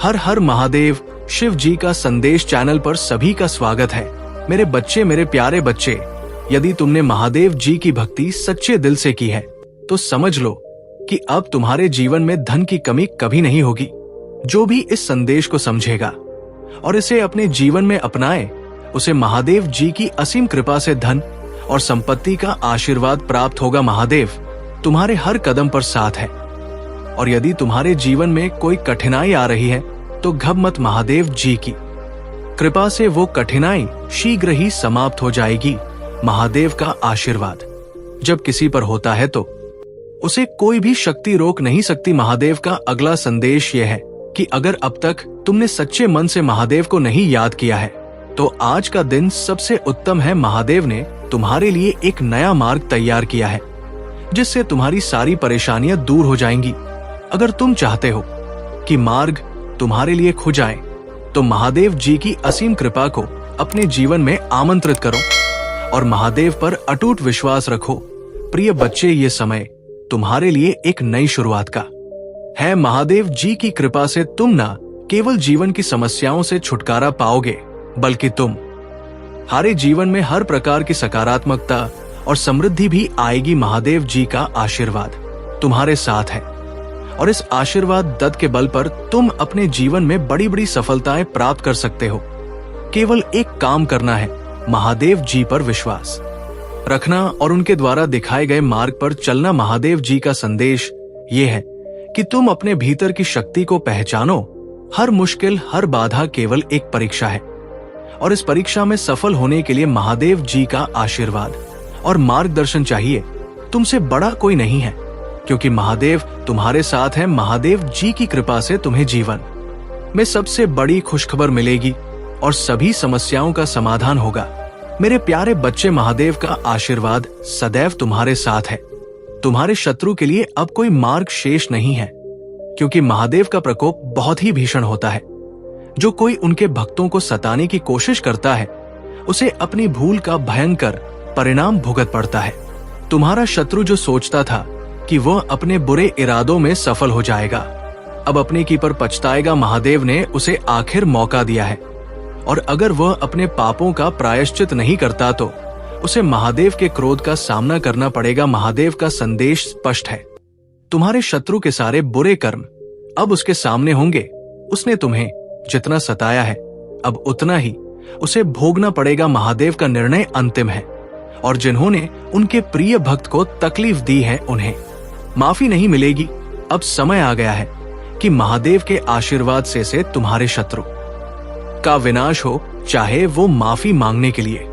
हर हर महादेव। शिव जी का संदेश चैनल पर सभी का स्वागत है। मेरे बच्चे, मेरे प्यारे बच्चे, यदि तुमने महादेव जी की भक्ति सच्चे दिल से की है तो समझ लो कि अब तुम्हारे जीवन में धन की कमी कभी नहीं होगी। जो भी इस संदेश को समझेगा और इसे अपने जीवन में अपनाए, उसे महादेव जी की असीम कृपा से धन और संपत्ति का आशीर्वाद प्राप्त होगा। महादेव तुम्हारे हर कदम पर साथ है। और यदि तुम्हारे जीवन में कोई कठिनाई आ रही है तो घब मत, महादेव जी की कृपा से वो कठिनाई शीघ्र ही समाप्त हो जाएगी। महादेव का आशीर्वाद जब किसी पर होता है तो उसे कोई भी शक्ति रोक नहीं सकती। महादेव का अगला संदेश यह है कि अगर अब तक तुमने सच्चे मन से महादेव को नहीं याद किया है तो आज का दिन सबसे उत्तम है। महादेव ने तुम्हारे लिए एक नया मार्ग तैयार किया है जिससे तुम्हारी सारी परेशानियां दूर हो जाएंगी। अगर तुम चाहते हो कि मार्ग तुम्हारे लिए खुल जाए तो महादेव जी की असीम कृपा को अपने जीवन में आमंत्रित करो और महादेव पर अटूट विश्वास रखो। प्रिय बच्चे, ये समय तुम्हारे लिए एक नई शुरुआत का है। महादेव जी की कृपा से तुम न केवल जीवन की समस्याओं से छुटकारा पाओगे, बल्कि तुम्हारे जीवन में हर प्रकार की सकारात्मकता और समृद्धि भी आएगी। महादेव जी का आशीर्वाद तुम्हारे साथ है और इस आशीर्वाद दत्त के बल पर तुम अपने जीवन में बड़ी बड़ी सफलताएं प्राप्त कर सकते हो। केवल एक काम करना है, महादेव जी पर विश्वास रखना और उनके द्वारा दिखाए गए मार्ग पर चलना। महादेव जी का संदेश ये है कि तुम अपने भीतर की शक्ति को पहचानो। हर मुश्किल, हर बाधा केवल एक परीक्षा है और इस परीक्षा में सफल होने के लिए महादेव जी का आशीर्वाद और मार्गदर्शन चाहिए। तुमसे बड़ा कोई नहीं है क्योंकि महादेव तुम्हारे साथ है। महादेव जी की कृपा से तुम्हें जीवन में सबसे बड़ी खुशखबर मिलेगी और सभी समस्याओं का समाधान होगा। मेरे प्यारे बच्चे, महादेव का आशीर्वाद सदैव तुम्हारे साथ है। तुम्हारे शत्रु के लिए अब कोई मार्ग शेष नहीं है क्योंकि महादेव का प्रकोप बहुत ही भीषण होता है। जो कोई उनके भक्तों को सताने की कोशिश करता है उसे अपनी भूल का भयंकर परिणाम भुगत पड़ता है। तुम्हारा शत्रु जो सोचता था कि वह अपने बुरे इरादों में सफल हो जाएगा, अब अपने की पर पछताएगा। महादेव ने उसे आखिर मौका दिया है और अगर वह अपने पापों का प्रायश्चित नहीं करता तो उसे महादेव के क्रोध का सामना करना पड़ेगा। महादेव का संदेश स्पष्ट है, तुम्हारे शत्रु के सारे बुरे कर्म अब उसके सामने होंगे। उसने तुम्हें जितना सताया है अब उतना ही उसे भोगना पड़ेगा। महादेव का निर्णय अंतिम है और जिन्होंने उनके प्रिय भक्त को तकलीफ दी है उन्हें माफी नहीं मिलेगी। अब समय आ गया है कि महादेव के आशीर्वाद से तुम्हारे शत्रु का विनाश हो, चाहे वो माफी मांगने के लिए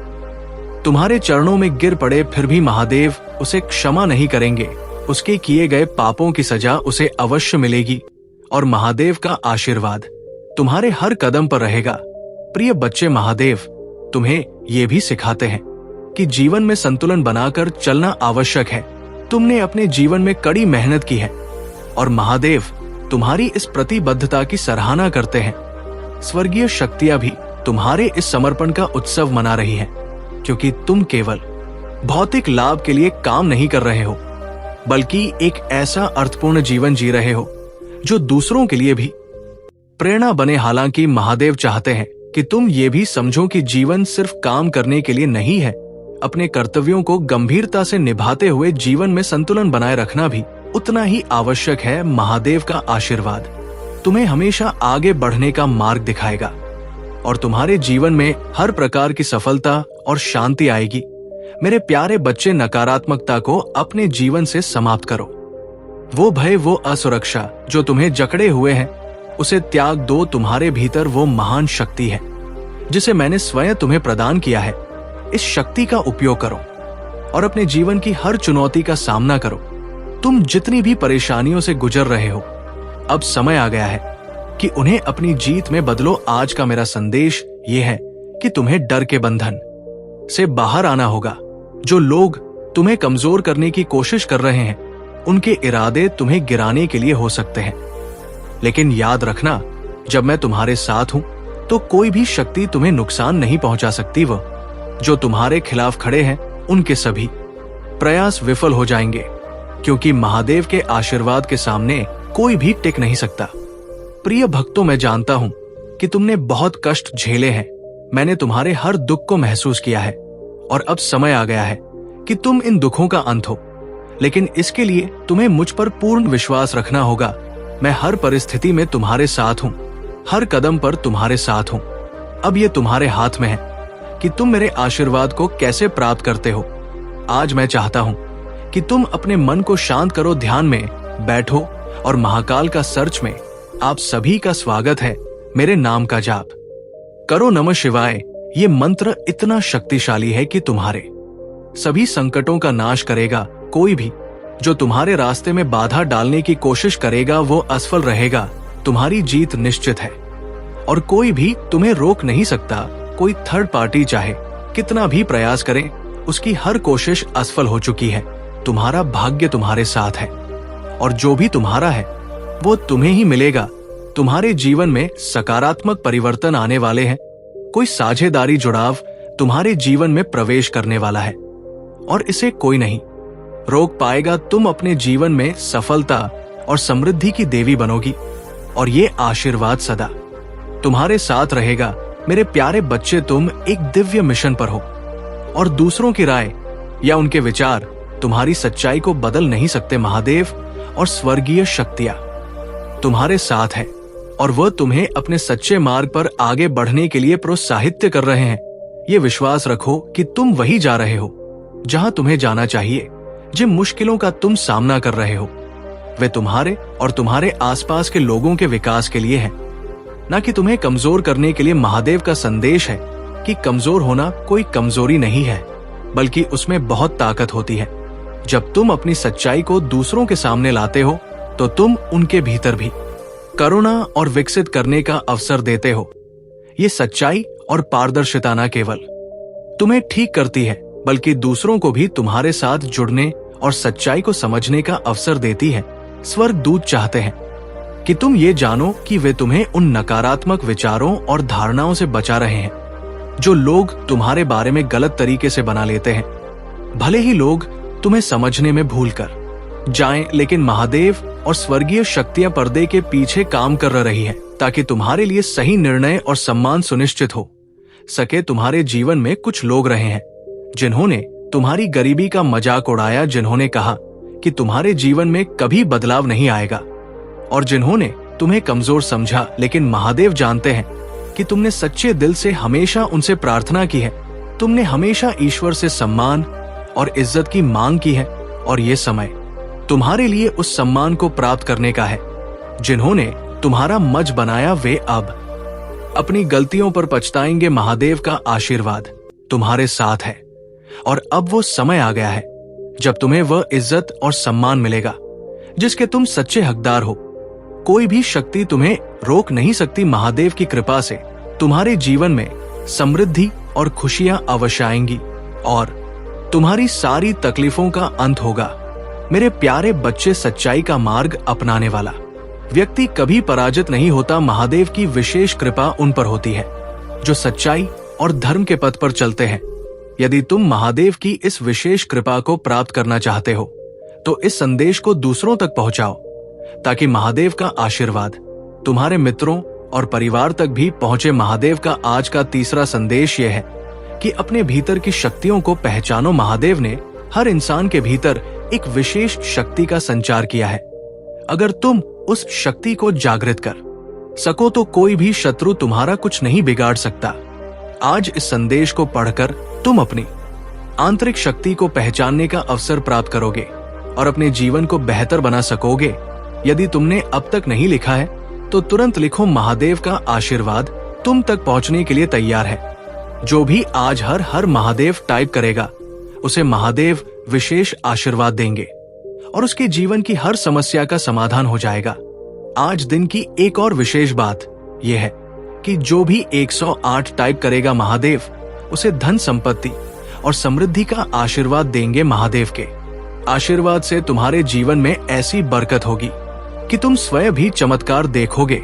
तुम्हारे चरणों में गिर पड़े, फिर भी महादेव उसे क्षमा नहीं करेंगे। उसके किए गए पापों की सजा उसे अवश्य मिलेगी और महादेव का आशीर्वाद तुम्हारे हर कदम पर रहेगा। प्रिय बच्चे, महादेव तुम्हें ये भी सिखाते हैं कि जीवन में संतुलन बनाकर चलना आवश्यक है। तुमने अपने जीवन में कड़ी मेहनत की है और महादेव तुम्हारी इस प्रतिबद्धता की सराहना करते हैं। स्वर्गीय शक्तियां भी तुम्हारे इस समर्पण का उत्सव मना रही हैं, क्योंकि तुम केवल भौतिक लाभ के लिए काम नहीं कर रहे हो, बल्कि एक ऐसा अर्थपूर्ण जीवन जी रहे हो जो दूसरों के लिए भी प्रेरणा बने। हालांकि महादेव चाहते हैं कि तुम ये भी समझो कि जीवन सिर्फ काम करने के लिए नहीं है। अपने कर्तव्यों को गंभीरता से निभाते हुए जीवन में संतुलन बनाए रखना भी उतना ही आवश्यक है। महादेव का आशीर्वाद तुम्हें हमेशा आगे बढ़ने का मार्ग दिखाएगा और तुम्हारे जीवन में हर प्रकार की सफलता और शांति आएगी। मेरे प्यारे बच्चे, नकारात्मकता को अपने जीवन से समाप्त करो। वो भय, वो असुरक्षा जो तुम्हें जकड़े हुए हैं, उसे त्याग दो। तुम्हारे भीतर वो महान शक्ति है जिसे मैंने स्वयं तुम्हें प्रदान किया है। इस शक्ति का उपयोग करो और अपने जीवन की हर चुनौती का सामना करो। तुम जितनी भी परेशानियों से गुजर रहे हो, अब समय आ गया है कि उन्हें अपनी जीत में बदलो। आज का मेरा संदेश ये है कि तुम्हें डर के बंधन से बाहर आना होगा। जो लोग तुम्हें कमजोर करने की कोशिश कर रहे हैं, उनके इरादे तुम्हें गिराने के लिए हो सकते हैं, लेकिन याद रखना, जब मैं तुम्हारे साथ हूं तो कोई भी शक्ति तुम्हें नुकसान नहीं पहुंचा सकती। वह जो तुम्हारे खिलाफ खड़े हैं, उनके सभी प्रयास विफल हो जाएंगे, क्योंकि महादेव के आशीर्वाद के सामने कोई भी टिक नहीं सकता। प्रिय भक्तों, मैं जानता हूं कि तुमने बहुत कष्ट झेले हैं। मैंने तुम्हारे हर दुख को महसूस किया है और अब समय आ गया है कि तुम इन दुखों का अंत हो। लेकिन इसके लिए तुम्हें मुझ पर पूर्ण विश्वास रखना होगा। मैं हर परिस्थिति में तुम्हारे साथ हूं, हर कदम पर तुम्हारे साथ हूं। अब ये तुम्हारे हाथ में है कि तुम मेरे आशीर्वाद को कैसे प्राप्त करते हो। आज मैं चाहता हूं कि तुम अपने मन को शांत करो, ध्यान में बैठो और महाकाल का सर्च में आप सभी का स्वागत है। मेरे नाम का जाप करो। नमः शिवाय। ये मंत्र इतना शक्तिशाली है कि तुम्हारे सभी संकटों का नाश करेगा। कोई भी जो तुम्हारे रास्ते में बाधा डालने की कोशिश करेगा वो असफल रहेगा। तुम्हारी जीत निश्चित है और कोई भी तुम्हें रोक नहीं सकता। कोई थर्ड पार्टी चाहे कितना भी प्रयास करे, उसकी हर कोशिश असफल हो चुकी है। तुम्हारा भाग्य तुम्हारे साथ है और जो भी तुम्हारा है वो तुम्हें ही मिलेगा। तुम्हारे जीवन में सकारात्मक परिवर्तन आने वाले हैं। कोई साझेदारी जुड़ाव तुम्हारे जीवन में प्रवेश करने वाला है और इसे कोई नहीं रोक पाएगा। तुम अपने जीवन में सफलता और समृद्धि की देवी बनोगी और ये आशीर्वाद सदा तुम्हारे साथ रहेगा। मेरे प्यारे बच्चे, तुम एक दिव्य मिशन पर हो और दूसरों की राय या उनके विचार तुम्हारी सच्चाई को बदल नहीं सकते। महादेव और स्वर्गीय शक्तियां तुम्हारे साथ है और वह तुम्हें अपने सच्चे मार्ग पर आगे बढ़ने के लिए प्रोत्साहित कर रहे हैं। ये विश्वास रखो कि तुम वही जा रहे हो जहां तुम्हें जाना चाहिए। जिन मुश्किलों का तुम सामना कर रहे हो वे तुम्हारे और तुम्हारे आसपास के लोगों के विकास के लिए है, न कि तुम्हें कमजोर करने के लिए। महादेव का संदेश है कि कमजोर होना कोई कमजोरी नहीं है, बल्कि उसमें बहुत ताकत होती है। जब तुम अपनी सच्चाई को दूसरों के सामने लाते हो तो तुम उनके भीतर भी करुणा और विकसित करने का अवसर देते हो। ये सच्चाई और पारदर्शिता न केवल तुम्हें ठीक करती है, बल्कि दूसरों को भी तुम्हारे साथ जुड़ने और सच्चाई को समझने का अवसर देती है। स्वर्गदूत चाहते हैं कि तुम ये जानो कि वे तुम्हें उन नकारात्मक विचारों और धारणाओं से बचा रहे हैं जो लोग तुम्हारे बारे में गलत तरीके से बना लेते हैं। भले ही लोग तुम्हें समझने में भूल कर जाएं, लेकिन महादेव और स्वर्गीय शक्तियां पर्दे के पीछे काम कर रही है ताकि तुम्हारे लिए सही निर्णय और सम्मान सुनिश्चित हो सके। तुम्हारे जीवन में कुछ लोग रहे हैं जिन्होंने तुम्हारी गरीबी का मजाक उड़ाया, जिन्होंने कहा कि तुम्हारे जीवन में कभी बदलाव नहीं आएगा और जिन्होंने तुम्हें कमजोर समझा। लेकिन महादेव जानते हैं कि तुमने सच्चे दिल से हमेशा उनसे प्रार्थना की है। तुमने हमेशा ईश्वर से सम्मान और इज्जत की मांग की है और ये समय तुम्हारे लिए उस सम्मान को प्राप्त करने का है। जिन्होंने तुम्हारा मज बनाया वे अब अपनी गलतियों पर पछताएंगे। महादेव का आशीर्वाद तुम्हारे साथ है और अब वो समय आ गया है जब तुम्हें वह इज्जत और सम्मान मिलेगा जिसके तुम सच्चे हकदार हो। कोई भी शक्ति तुम्हें रोक नहीं सकती। महादेव की कृपा से तुम्हारे जीवन में समृद्धि और खुशियां अवश्य आएंगी और तुम्हारी सारी तकलीफों का अंत होगा। मेरे प्यारे बच्चे, सच्चाई का मार्ग अपनाने वाला व्यक्ति कभी पराजित नहीं होता। महादेव की विशेष कृपा उन पर होती है जो सच्चाई और धर्म के पथ पर चलते हैं। यदि तुम महादेव की इस विशेष कृपा को प्राप्त करना चाहते हो तो इस संदेश को दूसरों तक पहुंचाओ ताकि महादेव का आशीर्वाद तुम्हारे मित्रों और परिवार तक भी पहुंचे। महादेव का आज का तीसरा संदेश यह है कि अपने भीतर की शक्तियों को पहचानो। महादेव ने हर इंसान के भीतर एक विशेष शक्ति का संचार किया है। अगर तुम उस शक्ति को जागृत कर सको तो कोई भी शत्रु तुम्हारा कुछ नहीं बिगाड़ सकता। आज इस संदेश को पढ़कर तुम अपनी आंतरिक शक्ति को पहचानने का अवसर प्राप्त करोगे और अपने जीवन को बेहतर बना सकोगे। यदि तुमने अब तक नहीं लिखा है तो तुरंत लिखो। महादेव का आशीर्वाद तुम तक पहुंचने के लिए तैयार है। जो भी आज हर महादेव टाइप करेगा उसे महादेव विशेष आशीर्वाद देंगे और उसके जीवन की हर समस्या का समाधान हो जाएगा। आज दिन की एक और विशेष बात यह है कि जो भी 108 टाइप करेगा महादेव उसे धन संपत्ति और समृद्धि का आशीर्वाद देंगे। महादेव के आशीर्वाद से तुम्हारे जीवन में ऐसी बरकत होगी कि तुम स्वयं भी चमत्कार देखोगे।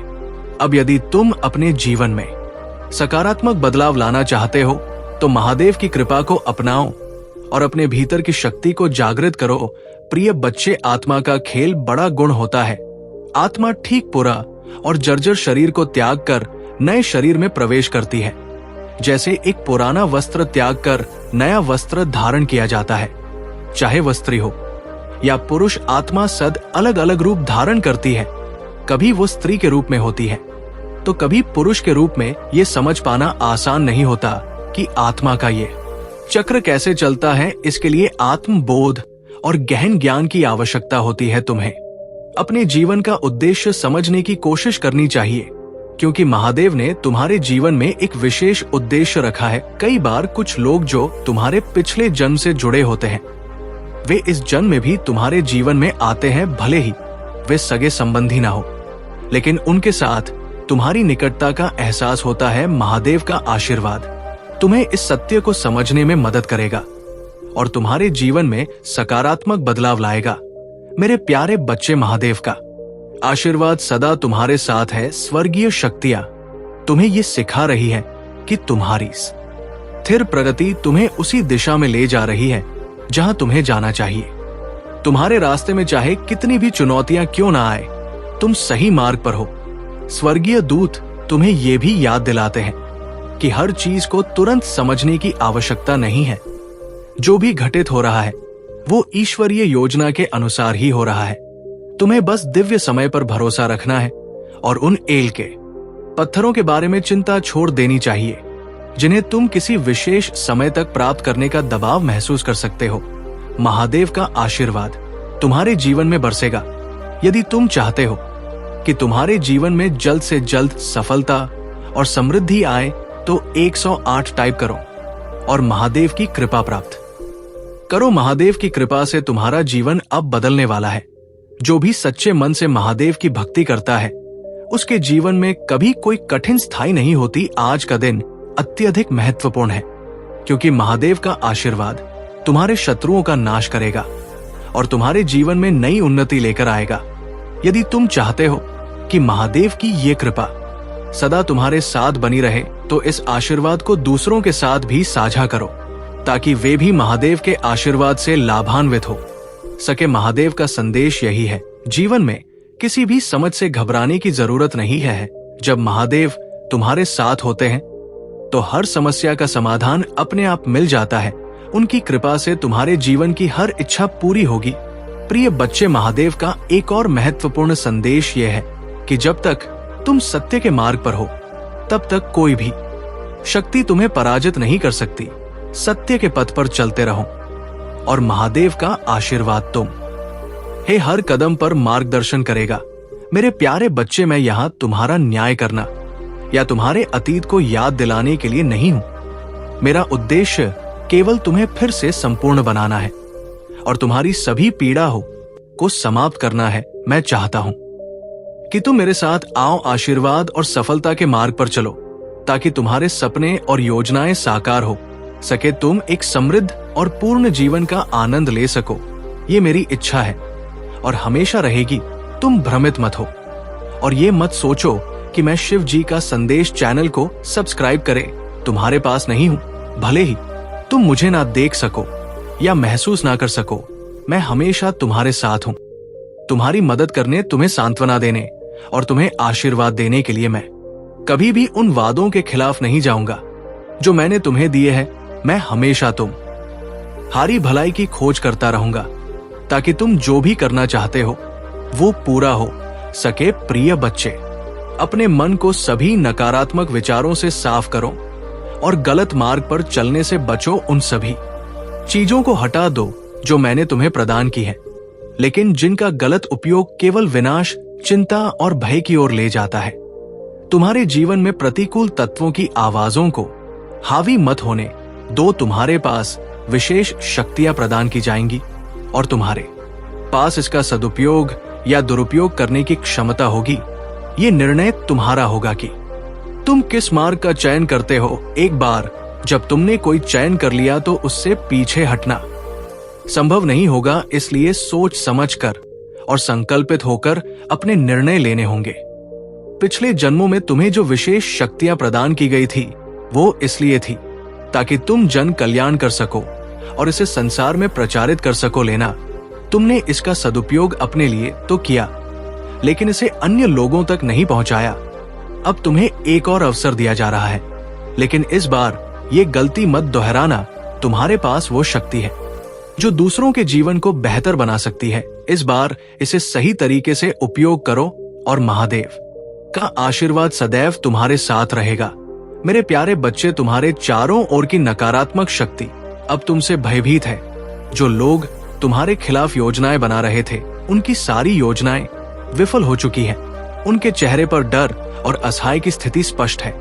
अब यदि तुम अपने जीवन में सकारात्मक बदलाव लाना चाहते हो तो महादेव की कृपा को अपनाओ और अपने भीतर की शक्ति को जागृत करो। प्रिय बच्चे, आत्मा का खेल बड़ा गुण होता है। आत्मा ठीक बुरा और जर्जर शरीर को त्याग कर नए शरीर में प्रवेश करती है। जैसे एक पुराना वस्त्र त्याग कर नया वस्त्र धारण किया जाता है। चाहे वह स्त्री हो या पुरुष, आत्मा सद अलग अलग रूप धारण करती है। कभी वो स्त्री के रूप में होती है तो कभी पुरुष के रूप में। ये समझ पाना आसान नहीं होता कि आत्मा का ये चक्र कैसे चलता है। इसके लिए आत्मबोध और गहन ज्ञान की आवश्यकता होती है। तुम्हें अपने जीवन का उद्देश्य समझने की कोशिश करनी चाहिए, क्योंकि महादेव ने तुम्हारे जीवन में एक विशेष उद्देश्य रखा है। कई बार कुछ लोग जो तुम्हारे पिछले जन्म से जुड़े होते हैं, वे इस जन्म में भी तुम्हारे जीवन में आते हैं। भले ही वे सगे संबंधी ना हो, लेकिन उनके साथ तुम्हारी निकटता का एहसास होता है। महादेव का आशीर्वाद तुम्हें इस सत्य को समझने में मदद करेगा और तुम्हारे जीवन में सकारात्मक बदलाव लाएगा। मेरे प्यारे बच्चे, महादेव का आशीर्वाद सदा तुम्हारे साथ है। स्वर्गीय शक्तियां तुम्हें ये सिखा रही है कि तुम्हारी स्थिर प्रगति तुम्हें उसी दिशा में ले जा रही है जहां तुम्हें जाना चाहिए। तुम्हारे रास्ते में चाहे कितनी भी चुनौतियां क्यों ना आए, तुम सही मार्ग पर हो। स्वर्गीय दूत तुम्हें ये भी याद दिलाते हैं कि हर चीज को तुरंत समझने की आवश्यकता नहीं है। जो भी घटित हो रहा है वो ईश्वरीय योजना के अनुसार ही हो रहा है। तुम्हें बस दिव्य समय पर भरोसा रखना है और उन एल के पत्थरों के बारे में चिंता छोड़ देनी चाहिए जिन्हें तुम किसी विशेष समय तक प्राप्त करने का दबाव महसूस कर सकते हो। महादेव का आशीर्वाद तुम्हारे जीवन में बरसेगा। यदि तुम चाहते हो कि तुम्हारे जीवन में जल्द से जल्द सफलता और समृद्धि आए तो 108 टाइप करो और महादेव की कृपा प्राप्त करो। महादेव की कृपा से तुम्हारा जीवन अब बदलने वाला है। जो भी सच्चे मन से महादेव की भक्ति करता है उसके जीवन में कभी कोई कठिन स्थायी नहीं होती। आज का दिन अत्यधिक महत्वपूर्ण है, क्योंकि महादेव का आशीर्वाद तुम्हारे शत्रुओं का नाश करेगा और तुम्हारे जीवन में नई उन्नति लेकर आएगा। यदि तुम चाहते हो कि महादेव की ये कृपा सदा तुम्हारे साथ बनी रहे तो इस आशीर्वाद को दूसरों के साथ भी साझा करो, ताकि वे भी महादेव के आशीर्वाद से लाभान्वित हो सके। महादेव का संदेश यही है, जीवन में किसी भी समझ से घबराने की जरूरत नहीं है। जब महादेव तुम्हारे साथ होते हैं तो हर समस्या का समाधान अपने आप मिल जाता है। उनकी कृपा से तुम्हारे जीवन की हर इच्छा पूरी होगी। प्रिय बच्चे, महादेव का एक और महत्वपूर्ण संदेश यह है कि जब तक तुम सत्य के मार्ग पर हो तब तक कोई भी शक्ति तुम्हें पराजित नहीं कर सकती। सत्य के पथ पर चलते रहो और महादेव का आशीर्वाद हे हर कदम पर मार्गदर्शन करेगा। मेरे प्यारे बच्चे, मैं यहाँ तुम्हारा न्याय करना या तुम्हारे अतीत को याद दिलाने के लिए नहीं हूं। मेरा उद्देश्य केवल तुम्हें फिर से संपूर्ण बनाना है और तुम्हारी सभी पीड़ा को समाप्त करना है। मैं चाहता हूं कि तुम मेरे साथ आओ, आशीर्वाद और सफलता के मार्ग पर चलो, ताकि तुम्हारे सपने और योजनाएं साकार हो सके। तुम एक समृद्ध और पूर्ण जीवन का आनंद ले सको, ये मेरी इच्छा है और हमेशा रहेगी। तुम भ्रमित मत हो और ये मत सोचो कि मैं शिव जी का संदेश चैनल को सब्सक्राइब करे तुम्हारे पास नहीं हूं। भले ही तुम मुझे ना देख सको या महसूस ना कर सको, मैं हमेशा तुम्हारे साथ हूं। तुम्हारी मदद करने, तुम्हें सांत्वना देने और तुम्हें आशीर्वाद देने के लिए मैं कभी भी उन वादों के खिलाफ नहीं जाऊंगा जो मैंने तुम्हें दिए हैं। मैं हमेशा तुम्हारी भलाई की खोज करता रहूंगा, ताकि तुम जो भी करना चाहते हो वो पूरा हो सके। प्रिय बच्चे, अपने मन को सभी नकारात्मक विचारों से साफ करो और गलत मार्ग पर चलने से बचो। उन सभी चीजों को हटा दो जो मैंने तुम्हें प्रदान की है, लेकिन जिनका गलत उपयोग केवल विनाश, चिंता और भय की ओर ले जाता है। तुम्हारे जीवन में प्रतिकूल तत्वों की आवाजों को हावी मत होने दो। तुम्हारे पास विशेष शक्तियां प्रदान की जाएंगी और तुम्हारे पास इसका सदुपयोग या दुरुपयोग करने की क्षमता होगी। ये निर्णय तुम्हारा होगा कि तुम किस मार्ग का चयन करते हो। एक बार जब तुमने कोई चयन कर लिया तो उससे पीछे हटना संभव नहीं होगा। इसलिए सोच समझकर और संकल्पित होकर अपने निर्णय लेने होंगे। पिछले जन्मों में तुम्हें जो विशेष शक्तियां प्रदान की गई थी वो इसलिए थी ताकि तुम जन कल्याण कर सको और इसे संसार में प्रचारित कर सको। लेना तुमने इसका सदुपयोग अपने लिए तो किया, लेकिन इसे अन्य लोगों तक नहीं पहुंचाया। अब तुम्हें एक और अवसर दिया जा रहा है, लेकिन इस बार ये गलती मत दोहराना। तुम्हारे पास वो शक्ति है जो दूसरों के जीवन को बेहतर बना सकती है। इस बार इसे सही तरीके से उपयोग करो और महादेव का आशीर्वाद सदैव तुम्हारे साथ रहेगा। मेरे प्यारे बच्चे, तुम्हारे चारों ओर की नकारात्मक शक्ति अब तुमसे भयभीत है। जो लोग तुम्हारे खिलाफ योजनाएं बना रहे थे, उनकी सारी योजनाएं विफल हो चुकी हैं। उनके चेहरे पर डर और असहाय की स्थिति स्पष्ट है,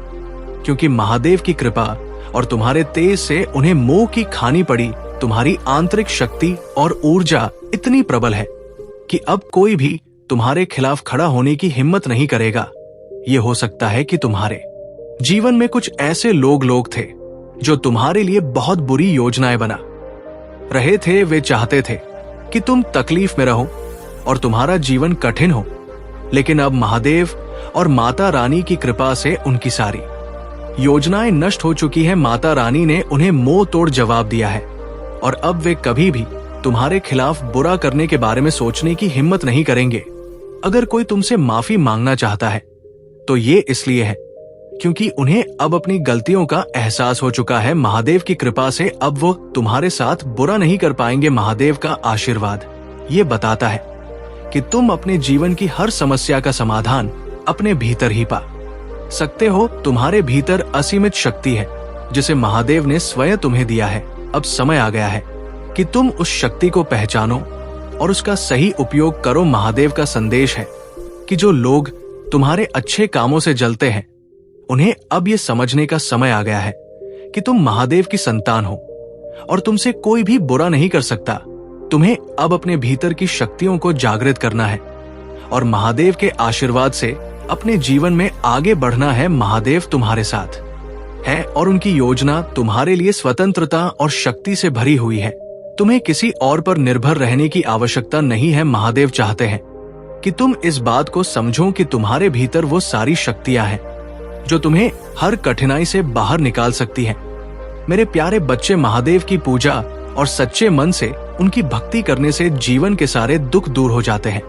क्योंकि महादेव की कृपा और तुम्हारे तेज से उन्हें मोह की खानी पड़ी। तुम्हारी आंतरिक शक्ति और ऊर्जा इतनी प्रबल है कि अब कोई भी तुम्हारे खिलाफ खड़ा होने की हिम्मत नहीं करेगा। ये हो सकता है कि तुम्हारे जीवन में कुछ ऐसे लोग थे जो तुम्हारे लिए बहुत बुरी योजनाएं बना रहे थे। वे चाहते थे कि तुम तकलीफ में रहो और तुम्हारा जीवन कठिन हो, लेकिन अब महादेव और माता रानी की कृपा से उनकी सारी योजनाएं नष्ट हो चुकी हैं। माता रानी ने उन्हें मुंह तोड़ जवाब दिया है और अब वे कभी भी तुम्हारे खिलाफ बुरा करने के बारे में सोचने की हिम्मत नहीं करेंगे। अगर कोई तुमसे माफी मांगना चाहता है तो ये इसलिए है क्योंकि उन्हें अब अपनी गलतियों का एहसास हो चुका है। महादेव की कृपा से अब वो तुम्हारे साथ बुरा नहीं कर पाएंगे। महादेव का आशीर्वाद ये बताता है कि तुम अपने जीवन की हर समस्या का समाधान अपने भीतर ही पा सकते हो। तुम्हारे भीतर असीमित शक्ति है जिसे महादेव ने स्वयं तुम्हें दिया है। अब समय आ गया है कि तुम उस शक्ति को पहचानो और उसका सही उपयोग करो। महादेव का संदेश है कि जो लोग तुम्हारे अच्छे कामों से जलते हैं, उन्हें अब ये समझने का समय आ गया है कि तुम महादेव की संतान हो और तुमसे कोई भी बुरा नहीं कर सकता। तुम्हें अब अपने भीतर की शक्तियों को जागृत करना है और महादेव के आशीर्वाद से अपने जीवन में आगे बढ़ना है। महादेव तुम्हारे साथ है और उनकी योजना तुम्हारे लिए स्वतंत्रता और शक्ति से भरी हुई है। तुम्हें किसी और पर निर्भर रहने की आवश्यकता नहीं है। महादेव चाहते हैं कि तुम इस बात को समझो कि तुम्हारे भीतर वो सारी शक्तियां हैं जो तुम्हें हर कठिनाई से बाहर निकाल सकती हैं। मेरे प्यारे बच्चे, महादेव की पूजा और सच्चे मन से उनकी भक्ति करने से जीवन के सारे दुख दूर हो जाते हैं।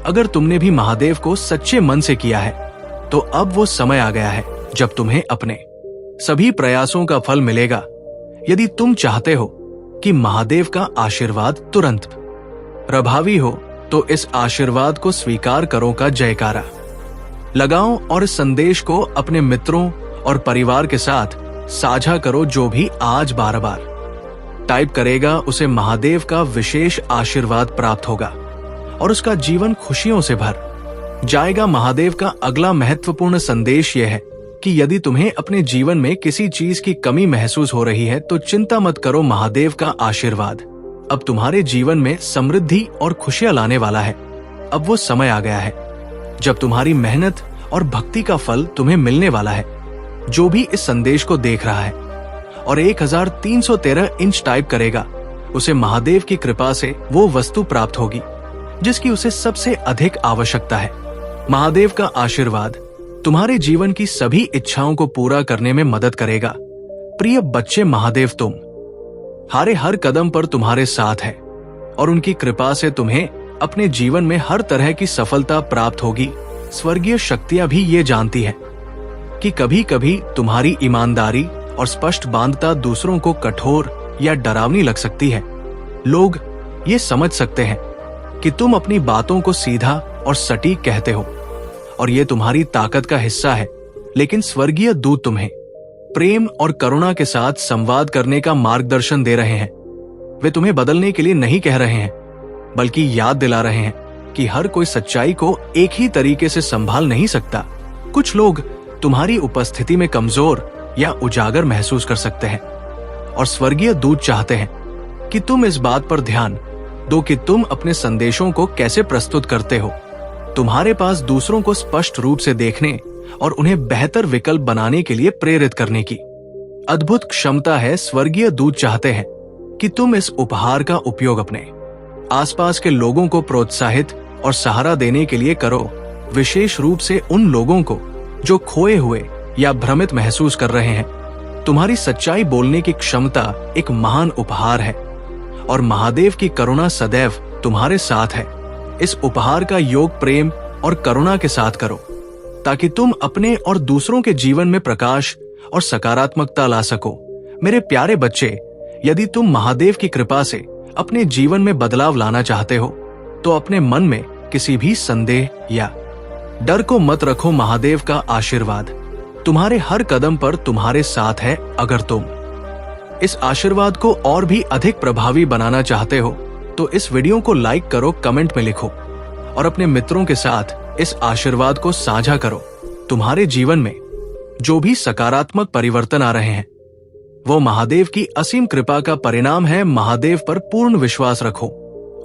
अगर तुमने भी महादेव को सच्चे मन से किया है तो अब वो समय आ गया है जब तुम्हें अपने सभी प्रयासों का फल मिलेगा। यदि तुम चाहते हो कि महादेव का आशीर्वाद तुरंत प्रभावी हो तो इस आशीर्वाद को स्वीकार करो का जयकारा लगाओ और इस संदेश को अपने मित्रों और परिवार के साथ साझा करो। जो भी आज बार-बार टाइप करेगा उसे महादेव का विशेष आशीर्वाद प्राप्त होगा और उसका जीवन खुशियों से भर जाएगा। महादेव का अगला महत्वपूर्ण संदेश यह है कि यदि तुम्हें अपने जीवन में किसी चीज की कमी महसूस हो रही है तो चिंता मत करो। महादेव का आशीर्वाद अब तुम्हारे जीवन में समृद्धि और खुशियां लाने वाला है। अब वो समय आ गया है जब तुम्हारी मेहनत और भक्ति का फल तुम्हें मिलने वाला है। जो भी इस संदेश को देख रहा है और 1313 इंच टाइप करेगा, उसे महादेव की कृपा से वो वस्तु प्राप्त होगी जिसकी उसे सबसे अधिक आवश्यकता है। महादेव का आशीर्वाद तुम्हारे जीवन की सभी इच्छाओं को पूरा करने में मदद करेगा। प्रिय बच्चे, महादेव तुम हारे हर कदम पर तुम्हारे साथ है और उनकी कृपा से तुम्हें अपने जीवन में हर तरह की सफलता प्राप्त होगी। स्वर्गीय शक्तियां भी ये जानती है कि कभी कभी तुम्हारी ईमानदारी और स्पष्ट बांधता दूसरों को कठोर या डरावनी लग सकती है। लोग ये समझ सकते हैं कि तुम अपनी बातों को सीधा और सटीक कहते हो और ये तुम्हारी ताकत का हिस्सा है, लेकिन स्वर्गीय दूत तुम्हें प्रेम और करुणा के साथ संवाद करने का मार्गदर्शन दे रहे हैं। वे तुम्हें बदलने के लिए नहीं कह रहे हैं, बल्कि याद दिला रहे हैं कि हर कोई सच्चाई को एक ही तरीके से संभाल नहीं सकता। कुछ लोग तुम्हारी उपस्थिति में कमजोर या उजागर महसूस कर सकते हैं और स्वर्गीय दूत चाहते हैं कि तुम इस बात पर ध्यान दो कि तुम अपने संदेशों को कैसे प्रस्तुत करते हो। तुम्हारे पास दूसरों को स्पष्ट रूप से देखने और उन्हें बेहतर विकल्प बनाने के लिए प्रेरित करने की अद्भुत क्षमता है। स्वर्गीय दूत चाहते हैं कि तुम इस उपहार का उपयोग अपने आसपास के लोगों को प्रोत्साहित और सहारा देने के लिए करो, विशेष रूप से उन लोगों को जो खोए हुए या भ्रमित महसूस कर रहे हैं। तुम्हारी सच्चाई बोलने की क्षमता एक महान उपहार है और महादेव की करुणा सदैव तुम्हारे साथ है। इस उपहार का योग प्रेम और करुणा के साथ करो, ताकि तुम अपने और दूसरों के जीवन में प्रकाश और सकारात्मकता ला सको। मेरे प्यारे बच्चे, यदि तुम महादेव की कृपा से अपने जीवन में बदलाव लाना चाहते हो, तो अपने मन में किसी भी संदेह या डर को मत रखो। महादेव का आशीर्वाद तुम्हारे हर कदम पर तुम्हारे साथ है। अगर तुम इस आशीर्वाद को और भी अधिक प्रभावी बनाना चाहते हो, तो इस वीडियो को लाइक करो, कमेंट में लिखो और अपने मित्रों के साथ इस आशीर्वाद को साझा करो। तुम्हारे जीवन में जो भी सकारात्मक परिवर्तन आ रहे हैं, वो महादेव की असीम कृपा का परिणाम है। महादेव पर पूर्ण विश्वास रखो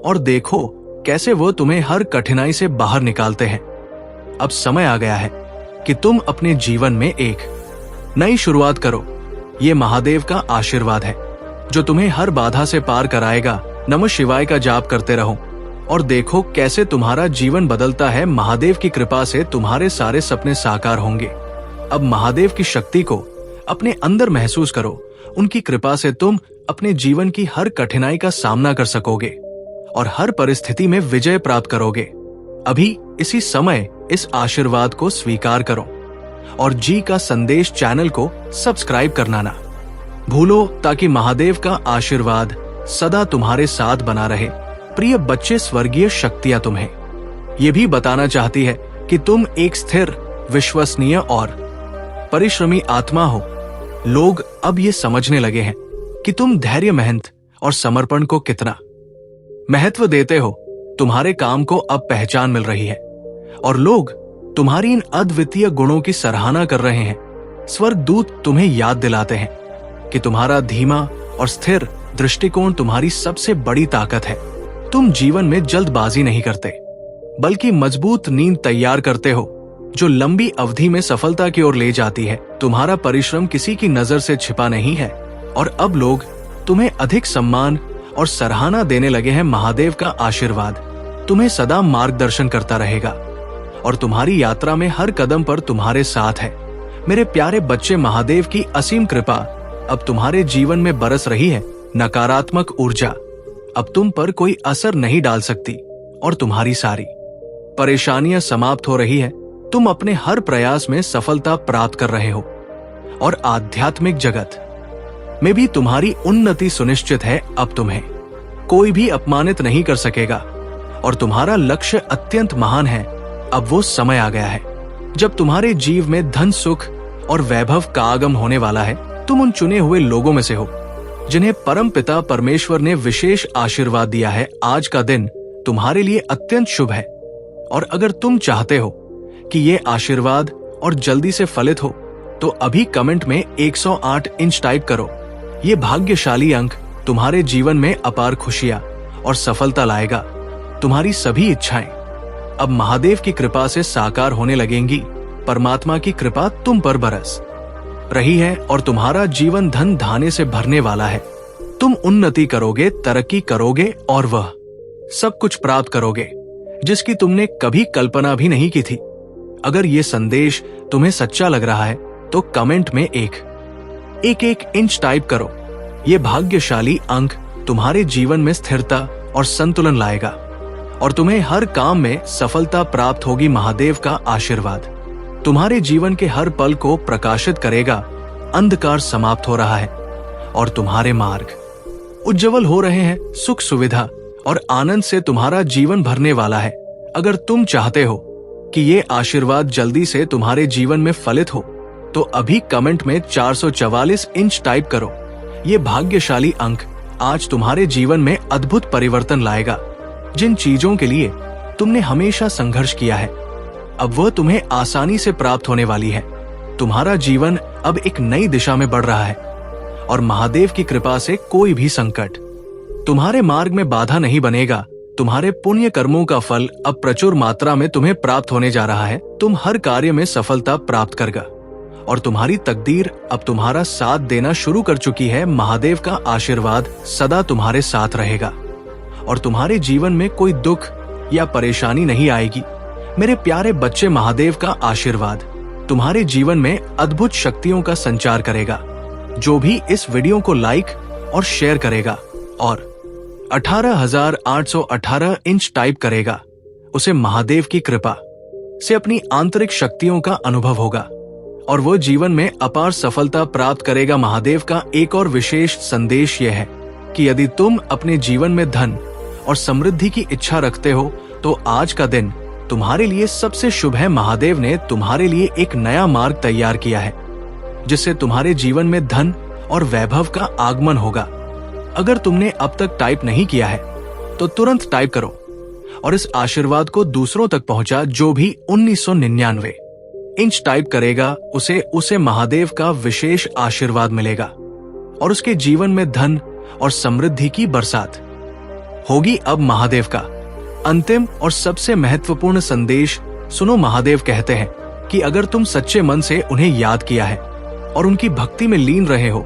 और देखो कैसे वो तुम्हें हर कठिनाई से बाहर निकालते हैं। अब समय आ गया है कि तुम अपने जीवन में एक नई शुरुआत करो। ये महादेव का आशीर्वाद है जो तुम्हें हर बाधा से पार कराएगा। नमः शिवाय का जाप करते रहो और देखो कैसे तुम्हारा जीवन बदलता है। महादेव की कृपा से तुम्हारे सारे सपने साकार होंगे। अब महादेव की शक्ति को अपने अंदर महसूस करो। उनकी कृपा से तुम अपने जीवन की हर कठिनाई का सामना कर सकोगे और हर परिस्थिति में विजय प्राप्त करोगे। अभी इसी समय इस आशीर्वाद को स्वीकार करो और जी का संदेश चैनल को सब्सक्राइब करना ना भूलो, ताकि महादेव का आशीर्वाद सदा तुम्हारे साथ बना रहे। प्रिय बच्चे, स्वर्गीय शक्तियां तुम्हें ये भी बताना चाहती है कि तुम एक स्थिर, विश्वसनीय और परिश्रमी आत्मा हो। लोग अब ये समझने लगे हैं कि तुम धैर्य, मेहनत और समर्पण को कितना महत्व देते हो। तुम्हारे काम को अब पहचान मिल रही है और लोग तुम्हारी इन अद्वितीय गुणों की सराहना कर रहे हैं। स्वर्गदूत तुम्हें याद दिलाते हैं कि तुम्हारा धीमा और स्थिर दृष्टिकोण तुम्हारी सबसे बड़ी ताकत है। तुम जीवन में जल्दबाजी नहीं करते, बल्कि मजबूत नींद तैयार करते हो जो लंबी अवधि में सफलता की ओर ले जाती है। तुम्हारा परिश्रम किसी की नजर से छिपा नहीं है और अब लोग तुम्हें अधिक सम्मान और सराहना देने लगे हैं। महादेव का आशीर्वाद तुम्हें सदा मार्गदर्शन करता रहेगा और तुम्हारी यात्रा में हर कदम पर तुम्हारे साथ है। मेरे प्यारे बच्चे, महादेव की असीम कृपा अब तुम्हारे जीवन में बरस रही है। नकारात्मक ऊर्जा अब तुम पर कोई असर नहीं डाल सकती और तुम्हारी सारी परेशानियां समाप्त हो रही है। तुम अपने हर प्रयास में सफलता प्राप्त कर रहे हो और आध्यात्मिक जगत में भी तुम्हारी उन्नति सुनिश्चित है। अब तुम्हें कोई भी अपमानित नहीं कर सकेगा और तुम्हारा लक्ष्य अत्यंत महान है। अब वो समय आ गया है जब तुम्हारे जीव में धन, सुख और वैभव का आगमन होने वाला है। तुम उन चुने हुए लोगों में से हो जिन्हें परम पिता परमेश्वर ने विशेष आशीर्वाद दिया है। आज का दिन तुम्हारे लिए अत्यंत शुभ है और अगर तुम चाहते हो कि ये आशीर्वाद और जल्दी से फलित हो, तो अभी कमेंट में 108 इंच टाइप करो। ये भाग्यशाली अंक तुम्हारे जीवन में अपार खुशियां और सफलता लाएगा। तुम्हारी सभी इच्छाएं अब महादेव की कृपा से साकार होने लगेंगी। परमात्मा की कृपा तुम पर बरस रही है और तुम्हारा जीवन धन धान्य से भरने वाला है। तुम उन्नति करोगे, तरक्की करोगे और वह सब कुछ प्राप्त करोगे जिसकी तुमने कभी कल्पना भी नहीं की थी। अगर ये संदेश तुम्हें सच्चा लग रहा है, तो कमेंट में एक इंच टाइप करो। ये भाग्यशाली अंक तुम्हारे जीवन में स्थिरता और संतुलन लाएगा और तुम्हें हर काम में सफलता प्राप्त होगी। महादेव का आशीर्वाद तुम्हारे जीवन के हर पल को प्रकाशित करेगा। अंधकार समाप्त हो रहा है और तुम्हारे मार्ग उज्जवल हो रहे हैं। सुख, सुविधा और आनंद से तुम्हारा जीवन भरने वाला है। अगर तुम चाहते हो कि ये आशीर्वाद जल्दी से तुम्हारे जीवन में फलित हो, तो अभी कमेंट में 444 इंच टाइप करो। ये भाग्यशाली अंक आज तुम्हारे जीवन में अद्भुत परिवर्तन लाएगा। जिन चीजों के लिए तुमने हमेशा संघर्ष किया है, अब वह तुम्हें आसानी से प्राप्त होने वाली है। तुम्हारा जीवन अब एक नई दिशा में बढ़ रहा है और महादेव की कृपा से कोई भी संकट तुम्हारे मार्ग में बाधा नहीं बनेगा। तुम्हारे पुण्य कर्मों का फल अब प्रचुर मात्रा में तुम्हें प्राप्त होने जा रहा है। तुम हर कार्य में सफलता प्राप्त करेगा और तुम्हारी तकदीर अब तुम्हारा साथ देना शुरू कर चुकी है। महादेव का आशीर्वाद सदा तुम्हारे साथ रहेगा और तुम्हारे जीवन में कोई दुख या परेशानी नहीं आएगी। मेरे प्यारे बच्चे, महादेव का आशीर्वाद तुम्हारे जीवन में अद्भुत शक्तियों का संचार करेगा। जो भी इस वीडियो को लाइक और शेयर करेगा और 18,818 इंच टाइप करेगा, उसे महादेव की कृपा से अपनी आंतरिक शक्तियों का अनुभव होगा और वो जीवन में अपार सफलता प्राप्त करेगा। महादेव का एक और विशेष संदेश यह है कि यदि तुम अपने जीवन में धन और समृद्धि की इच्छा रखते हो तो आज का दिन तुम्हारे लिए सबसे शुभ है। महादेव ने तुम्हारे लिए एक नया मार्ग तैयार किया है जिससे तुम्हारे जीवन में धन और वैभव का आगमन होगा। अगर तुमने अब तक टाइप नहीं किया है तो तुरंत टाइप करो और इस आशीर्वाद को दूसरों तक पहुंचा। जो भी 1999 इंच टाइप करेगा उसे महादेव का विशेष आशीर्वाद मिलेगा और उसके जीवन में धन और समृद्धि की बरसात होगी। अब महादेव का अंतिम और सबसे महत्वपूर्ण संदेश सुनो। महादेव कहते हैं कि अगर तुम सच्चे मन से उन्हें याद किया है और उनकी भक्ति में लीन रहे हो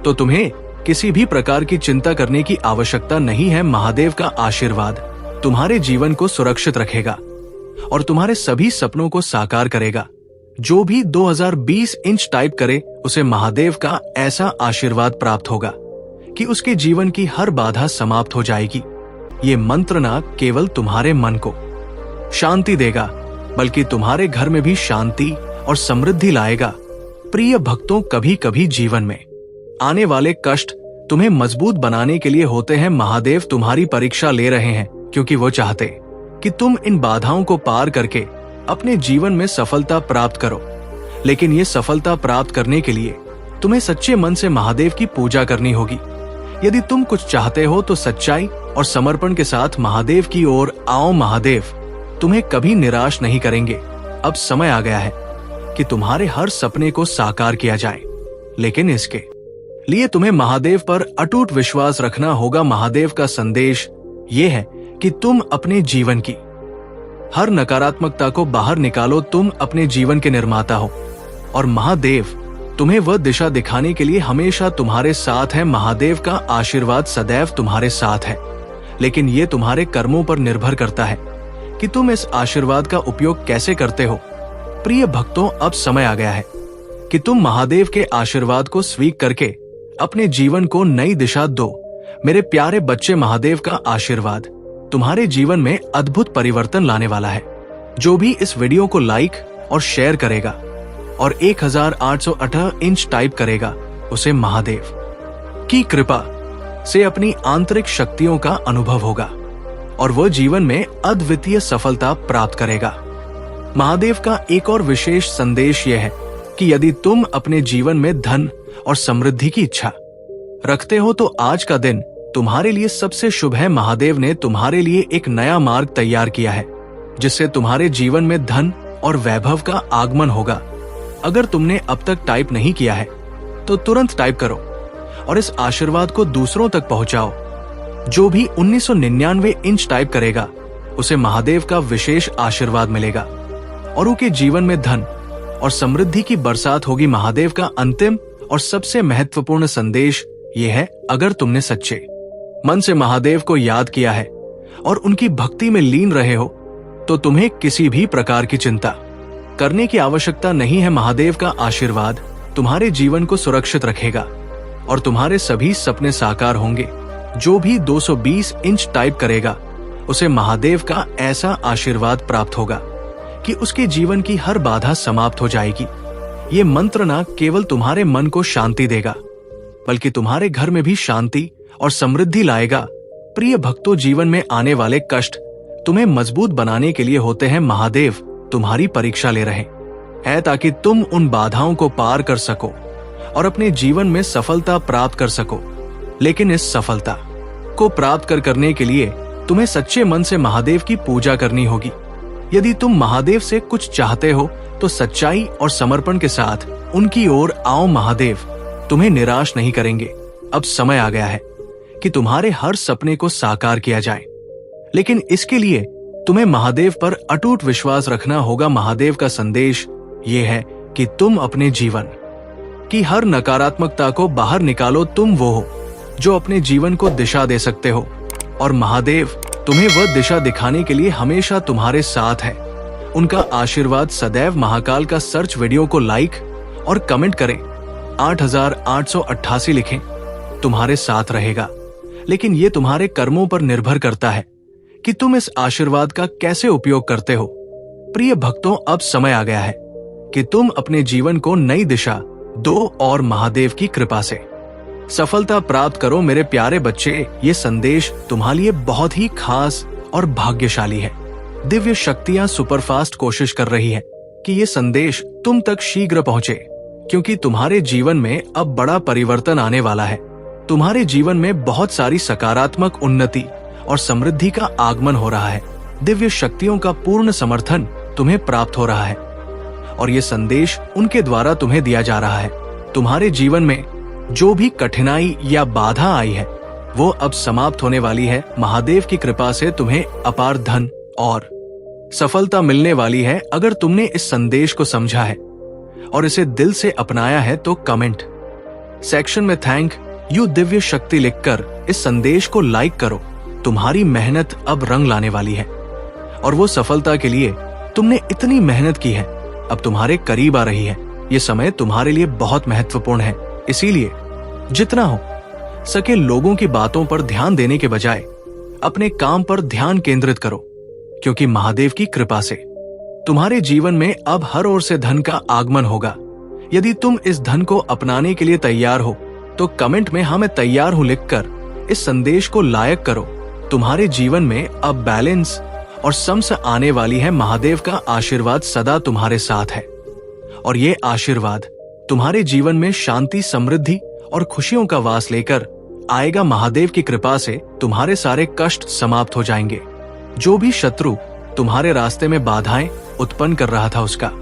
तो तुम्हें किसी भी प्रकार की चिंता करने की आवश्यकता नहीं है। महादेव का आशीर्वाद तुम्हारे जीवन को सुरक्षित रखेगा और तुम्हारे सभी सपनों को साकार करेगा। जो भी 2020 इंच टाइप करे उसे महादेव का ऐसा आशीर्वाद प्राप्त होगा कि उसके जीवन की हर बाधा समाप्त हो जाएगी। ये मंत्र न केवल तुम्हारे मन को शांति देगा बल्कि तुम्हारे घर में भी शांति और समृद्धि लाएगा। प्रिय भक्तों, कभी कभी जीवन में आने वाले कष्ट तुम्हें मजबूत बनाने के लिए होते हैं। महादेव तुम्हारी परीक्षा ले रहे हैं क्योंकि वो चाहते कि तुम इन बाधाओं को पार करके अपने जीवन में सफलता प्राप्त करो। लेकिन ये सफलता प्राप्त करने के लिए तुम्हें सच्चे मन से महादेव की पूजा करनी होगी। यदि तुम कुछ चाहते हो तो सच्चाई और समर्पण के साथ महादेव की ओर आओ। महादेव तुम्हें कभी निराश नहीं करेंगे। अब समय आ गया है कि तुम्हारे हर सपने को साकार किया जाए, लेकिन इसके लिए तुम्हें महादेव पर अटूट विश्वास रखना होगा। महादेव का संदेश ये है कि तुम अपने जीवन की हर नकारात्मकता को बाहर निकालो। तुम अपने जीवन के निर्माता हो और महादेव तुम्हें वह दिशा दिखाने के लिए हमेशा तुम्हारे साथ है। महादेव का आशीर्वाद सदैव तुम्हारे साथ है, लेकिन ये तुम्हारे कर्मों पर निर्भर करता है कि तुम इस आशीर्वाद का उपयोग कैसे करते हो। प्रिय भक्तों, अब समय आ गया है कि तुम महादेव के आशीर्वाद को स्वीकार करके अपने जीवन को नई दिशा दो। मेरे प्यारे बच्चे, महादेव का आशीर्वाद तुम्हारे जीवन में अद्भुत परिवर्तन लाने वाला है। जो भी इस वीडियो को लाइक और शेयर करेगा और 1818 इंच टाइप करेगा उसे महादेव की कृपा से अपनी आंतरिक शक्तियों का अनुभव होगा और वह जीवन में अद्वितीय सफलता प्राप्त करेगा। महादेव का एक और विशेष संदेश यह है कि यदि तुम अपने जीवन में धन और समृद्धि की इच्छा रखते हो तो आज का दिन तुम्हारे लिए सबसे शुभ है। महादेव ने तुम्हारे लिए एक नया मार्ग तैयार किया है जिससे तुम्हारे जीवन में धन और वैभव का आगमन होगा। अगर तुमने अब तक टाइप नहीं किया है तो तुरंत टाइप करो और इस आशीर्वाद को दूसरों तक पहुंचाओ। जो भी 1999 इंच टाइप करेगा उसे महादेव का विशेष आशीर्वाद मिलेगा और उनके जीवन में धन और समृद्धि की बरसात होगी। महादेव का अंतिम और सबसे महत्वपूर्ण संदेश ये है, अगर तुमने सच्चे मन से महादेव को याद किया है और उनकी भक्ति में लीन रहे हो तो तुम्हें किसी भी प्रकार की चिंता करने की आवश्यकता नहीं है। महादेव का आशीर्वाद तुम्हारे जीवन को सुरक्षित रखेगा और तुम्हारे सभी सपने साकार होंगे। जो भी 220 इंच टाइप करेगा उसे महादेव का ऐसा आशीर्वाद प्राप्त होगा कि उसके जीवन की हर बाधा समाप्त हो जाएगी। ये मंत्र न केवल तुम्हारे मन को शांति देगा बल्कि तुम्हारे घर में भी शांति और समृद्धि लाएगा। प्रिय भक्तों, जीवन में आने वाले कष्ट तुम्हें मजबूत बनाने के लिए होते हैं। महादेव तुम्हारी परीक्षा ले रहे हैं ताकि तुम उन बाधाओं को पार कर सको और अपने जीवन में सफलता प्राप्त कर सको। लेकिन इस सफलता को प्राप्त करने के लिए तुम्हें सच्चे मन से महादेव की पूजा करनी होगी। यदि तुम महादेव से कुछ चाहते हो तो सच्चाई और समर्पण के साथ उनकी ओर आओ। महादेव तुम्हें निराश नहीं करेंगे। अब समय आ गया है कि तुम्हारे हर सपने को साकार किया जाए, लेकिन इसके लिए तुम्हें महादेव पर अटूट विश्वास रखना होगा। महादेव का संदेश ये है कि तुम अपने जीवन की हर नकारात्मकता को बाहर निकालो। तुम वो हो जो अपने जीवन को दिशा दे सकते हो और महादेव तुम्हें वह दिशा दिखाने के लिए हमेशा तुम्हारे साथ है। उनका आशीर्वाद सदैव। महाकाल का सर्च वीडियो को लाइक और कमेंट करें, 8888 लिखें, तुम्हारे साथ रहेगा। लेकिन ये तुम्हारे कर्मों पर निर्भर करता है कि तुम इस आशीर्वाद का कैसे उपयोग करते हो। प्रिय भक्तों, अब समय आ गया है कि तुम अपने जीवन को नई दिशा दो और महादेव की कृपा से सफलता प्राप्त करो। मेरे प्यारे बच्चे, ये संदेश तुम्हारे लिए बहुत ही खास और भाग्यशाली है। दिव्य शक्तियां सुपरफास्ट कोशिश कर रही है कि ये संदेश तुम तक शीघ्र पहुंचे, क्योंकि तुम्हारे जीवन में अब बड़ा परिवर्तन आने वाला है। तुम्हारे जीवन में बहुत सारी सकारात्मक उन्नति और समृद्धि का आगमन हो रहा है। दिव्य शक्तियों का पूर्ण समर्थन तुम्हें प्राप्त हो रहा है और ये संदेश उनके द्वारा तुम्हें दिया जा रहा है। तुम्हारे जीवन में जो भी कठिनाई या बाधा आई है वो अब समाप्त होने वाली है। महादेव की कृपा से तुम्हें अपार धन और सफलता मिलने वाली है। अगर तुमने इस संदेश को समझा है और इसे दिल से अपनाया है तो कमेंट सेक्शन में थैंक यू दिव्य शक्ति लिखकर इस संदेश को लाइक करो। तुम्हारी मेहनत अब रंग लाने वाली है और वो सफलता के लिए तुमने इतनी मेहनत की है अब तुम्हारे करीब आ रही है। ये समय तुम्हारे लिए बहुत महत्वपूर्ण है, इसीलिए जितना हो सके लोगों की बातों पर ध्यान देने के बजाय अपने काम पर ध्यान केंद्रित करो, क्योंकि महादेव की कृपा से तुम्हारे जीवन में अब हर ओर से धन का आगमन होगा। यदि तुम इस धन को अपनाने के लिए तैयार हो तो कमेंट में हाँ मैं तैयार हूं लिखकर इस संदेश को लायक करो। तुम्हारे जीवन में अब बैलेंस और समस आने वाली है। महादेव का आशीर्वाद सदा तुम्हारे साथ है और ये आशीर्वाद तुम्हारे जीवन में शांति, समृद्धि और खुशियों का वास लेकर आएगा। महादेव की कृपा से तुम्हारे सारे कष्ट समाप्त हो जाएंगे। जो भी शत्रु तुम्हारे रास्ते में बाधाएं उत्पन्न कर रहा था उसका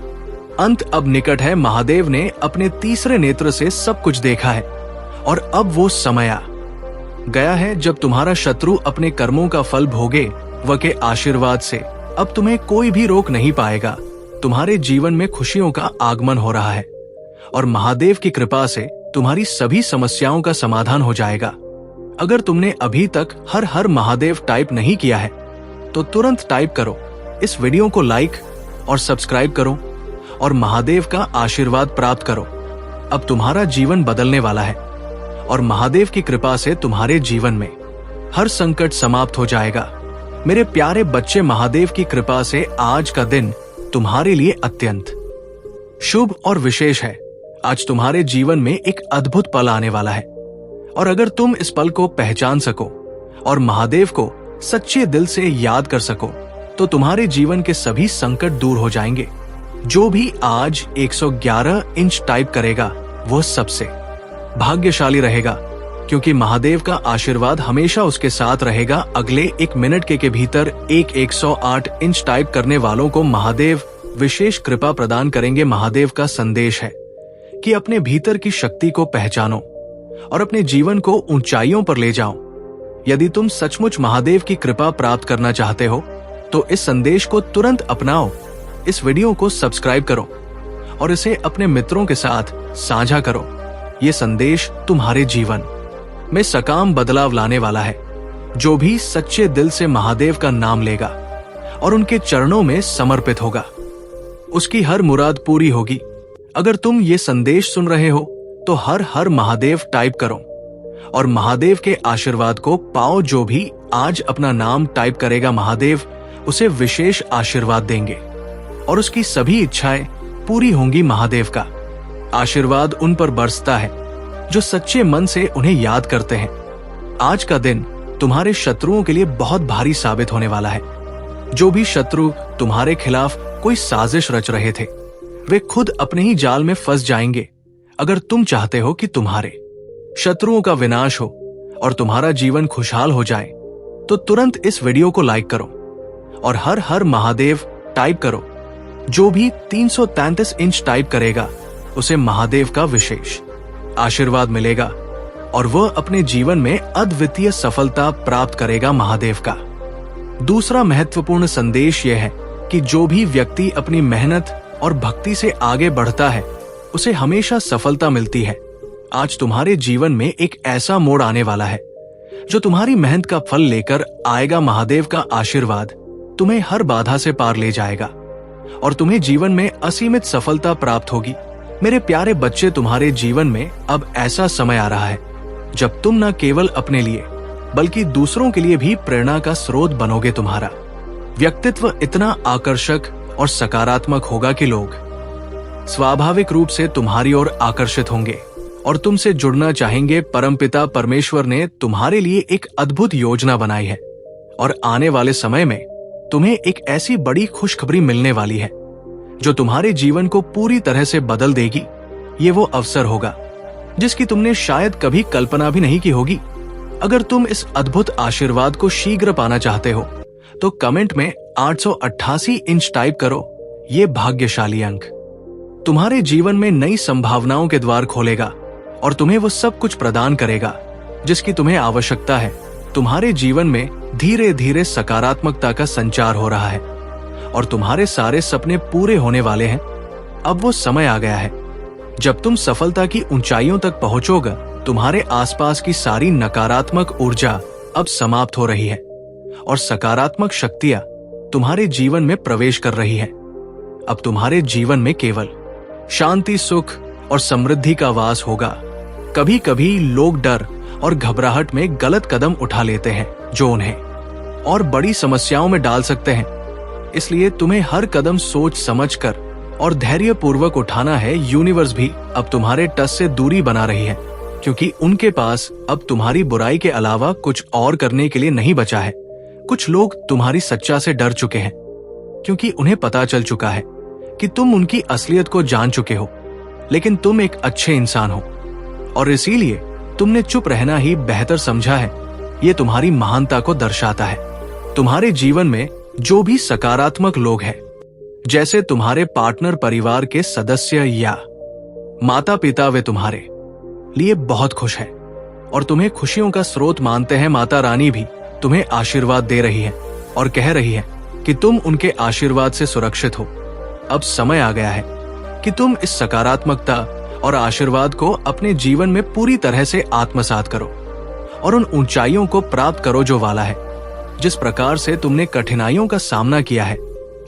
अंत अब निकट है। महादेव ने अपने तीसरे नेत्र से सब कुछ देखा है और अब वो समय आ गया है जब तुम्हारा शत्रु अपने कर्मों का फल भोगे। वह के आशीर्वाद से अब तुम्हें कोई भी रोक नहीं पाएगा। तुम्हारे जीवन में खुशियों का आगमन हो रहा है और महादेव की कृपा से तुम्हारी सभी समस्याओं का समाधान हो जाएगा। अगर तुमने अभी तक हर हर महादेव टाइप नहीं किया है तो तुरंत टाइप करो, इस वीडियो को लाइक और सब्सक्राइब करो और महादेव का आशीर्वाद प्राप्त करो। अब तुम्हारा जीवन बदलने वाला है और महादेव की कृपा से तुम्हारे जीवन में हर संकट समाप्त हो जाएगा। मेरे प्यारे बच्चे, महादेव की कृपा से आज का दिन तुम्हारे लिए अत्यंत शुभ और विशेष है। आज तुम्हारे जीवन में एक अद्भुत पल आने वाला है और अगर तुम इस पल को पहचान सको और महादेव को सच्चे दिल से याद कर सको तो तुम्हारे जीवन के सभी संकट दूर हो जाएंगे। जो भी आज 111 इंच टाइप करेगा वो सबसे भाग्यशाली रहेगा, क्योंकि महादेव का आशीर्वाद हमेशा उसके साथ रहेगा। अगले 1 मिनट के भीतर 108 इंच टाइप करने वालों को महादेव विशेष कृपा प्रदान करेंगे। महादेव का संदेश है कि अपने भीतर की शक्ति को पहचानो और अपने जीवन को ऊंचाइयों पर ले जाओ। यदि तुम सचमुच महादेव की कृपा प्राप्त करना चाहते हो तो इस संदेश को तुरंत अपनाओ। इस वीडियो को सब्सक्राइब करो और इसे अपने मित्रों के साथ साझा करो। ये संदेश तुम्हारे जीवन में सकाम बदलाव लाने वाला है। जो भी सच्चे दिल से महादेव का नाम लेगा और उनके चरणों में समर्पित होगा उसकी हर मुराद पूरी होगी। अगर तुम ये संदेश सुन रहे हो तो हर हर महादेव टाइप करो और महादेव के आशीर्वाद को पाओ। जो भी आज अपना नाम टाइप करेगा महादेव उसे विशेष आशीर्वाद देंगे और उसकी सभी इच्छाएं पूरी होंगी। महादेव का आशीर्वाद उन पर बरसता है जो सच्चे मन से उन्हें याद करते हैं। आज का दिन तुम्हारे शत्रुओं के लिए बहुत भारी साबित होने वाला है। जो भी शत्रु तुम्हारे खिलाफ कोई साजिश रच रहे थे वे खुद अपने ही जाल में फंस जाएंगे। अगर तुम चाहते हो कि तुम्हारे शत्रुओं का विनाश हो और तुम्हारा जीवन खुशहाल हो जाए तो तुरंत इस वीडियो को लाइक करो और हर हर महादेव टाइप करो। जो भी 333 इंच टाइप करेगा उसे महादेव का विशेष आशीर्वाद मिलेगा और वह अपने जीवन में अद्वितीय सफलता प्राप्त करेगा। महादेव का दूसरा महत्वपूर्ण संदेश यह है कि जो भी व्यक्ति अपनी मेहनत और भक्ति से आगे बढ़ता है उसे हमेशा सफलता मिलती है। आज तुम्हारे जीवन में एक ऐसा मोड़ आने वाला है जो तुम्हारी मेहनत का फल लेकर आएगा। महादेव का आशीर्वाद तुम्हें हर बाधा से पार ले जाएगा और तुम्हें जीवन में असीमित सफलता प्राप्त होगी। मेरे प्यारे बच्चे, तुम्हारे जीवन में अब ऐसा समय आ रहा है जब तुम न केवल अपने लिए बल्कि दूसरों के लिए भी प्रेरणा का स्रोत बनोगे। तुम्हारा व्यक्तित्व इतना आकर्षक और सकारात्मक होगा कि लोग स्वाभाविक रूप से तुम्हारी ओर आकर्षित होंगे और तुमसे जुड़ना चाहेंगे। परमपिता परमेश्वर ने तुम्हारे लिए एक अद्भुत योजना बनाई है और आने वाले समय में तुम्हें एक ऐसी बड़ी खुशखबरी मिलने वाली है जो तुम्हारे जीवन को पूरी तरह से बदल देगी। ये वो अवसर होगा जिसकी तुमने शायद कभी कल्पना भी नहीं की होगी। अगर तुम इस अद्भुत आशीर्वाद को शीघ्र पाना चाहते हो तो कमेंट में 888 इंच टाइप करो। ये भाग्यशाली अंक तुम्हारे जीवन में नई संभावनाओं के द्वार खोलेगा और तुम्हें वो सब कुछ प्रदान करेगा जिसकी तुम्हें आवश्यकता है। तुम्हारे जीवन में धीरे धीरे सकारात्मकता का संचार हो रहा है और तुम्हारे सारे सपने पूरे होने वाले हैं। अब वो समय आ गया है जब तुम सफलता की ऊंचाइयों तक पहुंचोगे। तुम्हारे आसपास की सारी नकारात्मक ऊर्जा अब समाप्त हो रही है और सकारात्मक शक्तियां तुम्हारे जीवन में प्रवेश कर रही है। अब तुम्हारे जीवन में केवल शांति, सुख और समृद्धि का वास होगा। कभी कभी लोग डर और घबराहट में गलत कदम उठा लेते हैं जो उन्हें और बड़ी समस्याओं में डाल सकते हैं। इसलिए तुम्हें हर कदम सोच समझकर और धैर्यपूर्वक उठाना है। यूनिवर्स भी अब तुम्हारे टच से दूरी बना रही है क्योंकि उनके पास अब तुम्हारी बुराई के अलावा कुछ और करने के लिए नहीं बचा है। कुछ लोग तुम्हारी सच्चा से डर चुके हैं क्योंकि उन्हें पता चल चुका है कि तुम उनकी असलियत को जान चुके हो, लेकिन तुम एक अच्छे इंसान हो और इसीलिए तुमने चुप रहना ही बेहतर समझा है। ये तुम्हारी महानता को दर्शाता है। तुम्हारे जीवन में जो भी सकारात्मक लोग हैं, जैसे तुम्हारे पार्टनर, परिवार के सदस्य या माता पिता, वे तुम्हारे लिए बहुत खुश हैं और तुम्हें खुशियों का स्रोत मानते हैं। माता रानी भी तुम्हें आशीर्वाद दे रही है और कह रही है कि तुम उनके आशीर्वाद से सुरक्षित हो। अब समय आ गया है कि तुम इस सकारात्मकता और आशीर्वाद को अपने जीवन में पूरी तरह से आत्मसात करो और उन ऊंचाइयों को प्राप्त करो जो वाला है। जिस प्रकार से तुमने कठिनाइयों का सामना किया है,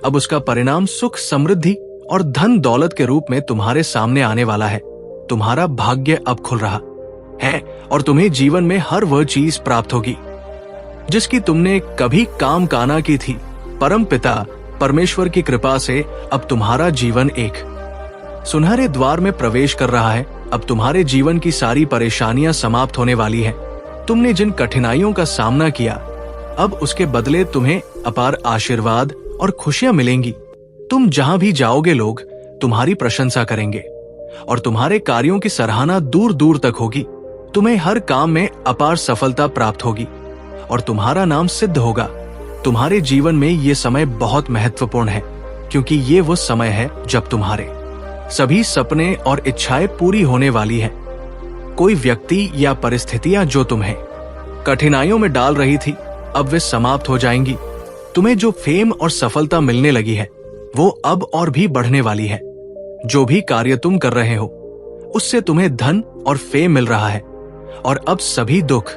अब उसका परिणाम सुख, समृद्धि और धन दौलत के रूप में तुम्हारे सामने आने वाला है। तुम्हारा भाग्य अब खुल रहा है और तुम्हें जीवन में हर वह चीज प्राप्त होगी जिसकी तुमने कभी काम काना की थी। परम पिता परमेश्वर की कृपा से अब तुम्हारा जीवन एक सुनहरे द्वार में प्रवेश कर रहा है। अब तुम्हारे जीवन की सारी परेशानियां समाप्त होने वाली है। तुमने जिन कठिनाइयों का सामना किया, अब उसके बदले तुम्हें अपार आशीर्वाद और खुशियां मिलेंगी। तुम जहां भी जाओगे लोग तुम्हारी प्रशंसा करेंगे और तुम्हारे कार्यों की सराहना दूर दूर तक होगी। तुम्हें हर काम में अपार सफलता प्राप्त होगी और तुम्हारा नाम सिद्ध होगा। तुम्हारे जीवन में ये समय बहुत महत्वपूर्ण है क्योंकि ये वो समय है जब तुम्हारे सभी सपने और इच्छाएं पूरी होने वाली है। कोई व्यक्ति या परिस्थितियां जो तुम्हें कठिनाइयों में डाल रही थी, अब वे समाप्त हो जाएंगी। तुम्हें जो फेम और सफलता मिलने लगी है वो अब और भी बढ़ने वाली है। जो भी कार्य तुम कर रहे हो उससे तुम्हें धन और फेम मिल रहा है और अब सभी दुख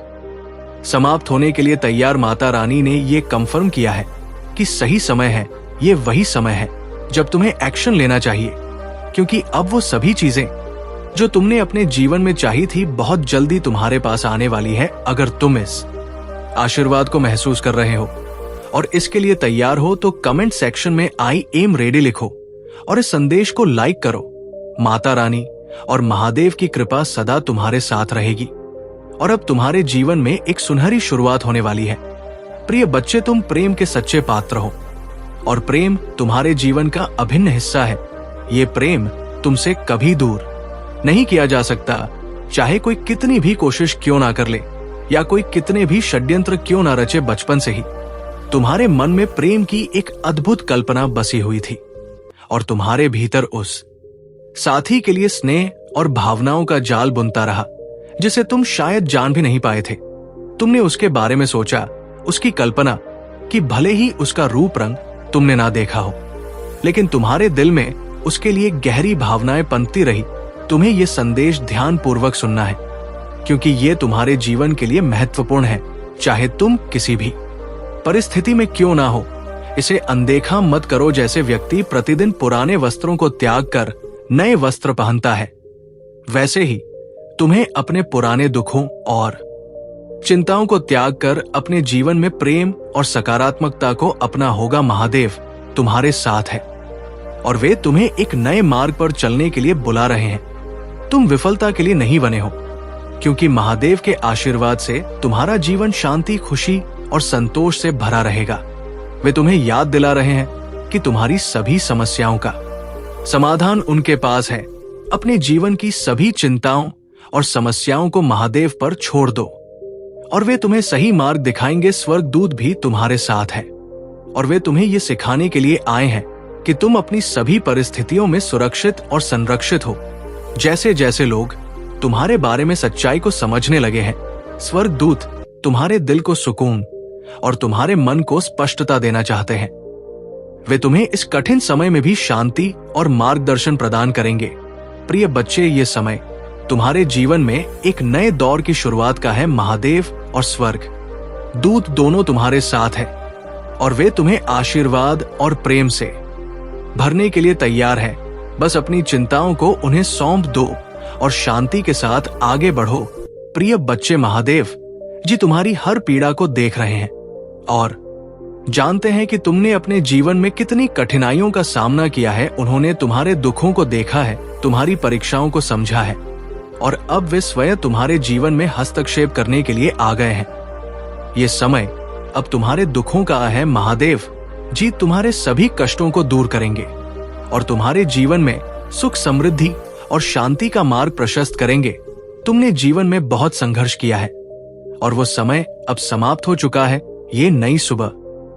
समाप्त होने के लिए तैयार। माता रानी ने ये कंफर्म किया है कि सही समय है। ये वही समय है जब तुम्हें एक्शन लेना चाहिए क्योंकि अब वो सभी चीजें जो तुमने अपने जीवन में चाही थी बहुत जल्दी तुम्हारे पास आने वाली है। अगर तुम इस आशीर्वाद को महसूस कर रहे हो और इसके लिए तैयार हो तो कमेंट सेक्शन में आई एम रेडी लिखो और इस संदेश को लाइक करो। माता रानी और महादेव की कृपा सदा तुम्हारे साथ रहेगी और अब तुम्हारे जीवन में एक सुनहरी शुरुआत होने वाली है। प्रिय बच्चे, तुम प्रेम के सच्चे पात्र हो और प्रेम तुम्हारे जीवन का अभिन्न हिस्सा है। ये प्रेम तुमसे कभी दूर नहीं किया जा सकता, चाहे कोई कितनी भी कोशिश क्यों ना कर ले या कोई कितने भी षड्यंत्र क्यों ना रचे। बचपन से ही तुम्हारे मन में प्रेम की एक अद्भुत कल्पना बसी हुई थी और तुम्हारे भीतर उस साथी के लिए स्नेह और भावनाओं का जाल बुनता रहा जिसे तुम शायद जान भी नहीं पाए थे। तुमने उसके बारे में सोचा, उसकी कल्पना कि भले ही उसका रूप रंग तुमने ना देखा हो, लेकिन तुम्हारे दिल में उसके लिए गहरी भावनाएं पनपती रही। तुम्हें यह संदेश ध्यानपूर्वक सुनना है क्योंकि यह तुम्हारे जीवन के लिए महत्वपूर्ण है। चाहे तुम किसी भी परिस्थिति में क्यों ना हो, इसे अनदेखा मत करो। जैसे व्यक्ति प्रतिदिन पुराने वस्त्रों को त्याग कर नए वस्त्र पहनता है, वैसे ही तुम्हें अपने पुराने दुखों और चिंताओं को त्याग कर अपने जीवन में प्रेम और सकारात्मकता को अपना होगा। महादेव तुम्हारे साथ है और वे तुम्हें एक नए मार्ग पर चलने के लिए बुला रहे हैं। तुम विफलता के लिए नहीं बने हो, क्योंकि महादेव के आशीर्वाद से तुम्हारा जीवन शांति, खुशी और संतोष से भरा रहेगा। वे तुम्हें याद दिला रहे हैं कि तुम्हारी सभी समस्याओं का समाधान उनके पास है। अपने जीवन की सभी चिंताओं और समस्याओं को महादेव पर छोड़ दो और वे तुम्हें सही मार्ग दिखाएंगे। स्वर्गदूत भी तुम्हारे साथ है और वे तुम्हें ये सिखाने के लिए आए हैं कि तुम अपनी सभी परिस्थितियों में सुरक्षित और संरक्षित हो। जैसे जैसे लोग तुम्हारे बारे में सच्चाई को समझने लगे हैं, स्वर्गदूत तुम्हारे दिल को सुकून और तुम्हारे मन को स्पष्टता देना चाहते हैं। वे तुम्हें इस कठिन समय में भी शांति और मार्गदर्शन प्रदान करेंगे। प्रिय बच्चे, ये समय तुम्हारे जीवन में एक नए दौर की शुरुआत का है। महादेव और स्वर्ग दूत दोनों तुम्हारे साथ हैं और वे तुम्हें आशीर्वाद और प्रेम से भरने के लिए तैयार है। बस अपनी चिंताओं को उन्हें सौंप दो और शांति के साथ आगे बढ़ो। प्रिय बच्चे, महादेव जी तुम्हारी हर पीड़ा को देख रहे हैं और जानते हैं कि तुमने अपने जीवन में कितनी कठिनाइयों का सामना किया है। उन्होंने तुम्हारे दुखों को देखा है, तुम्हारी परीक्षाओं को समझा है और अब वे स्वयं तुम्हारे जीवन में हस्तक्षेप करने के लिए आ गए हैं। ये समय अब तुम्हारे दुखों का है। महादेव जी तुम्हारे सभी कष्टों को दूर करेंगे और तुम्हारे जीवन में सुख, समृद्धि और शांति का मार्ग प्रशस्त करेंगे। तुमने जीवन में बहुत संघर्ष किया है और वो समय अब समाप्त हो चुका है। ये नई सुबह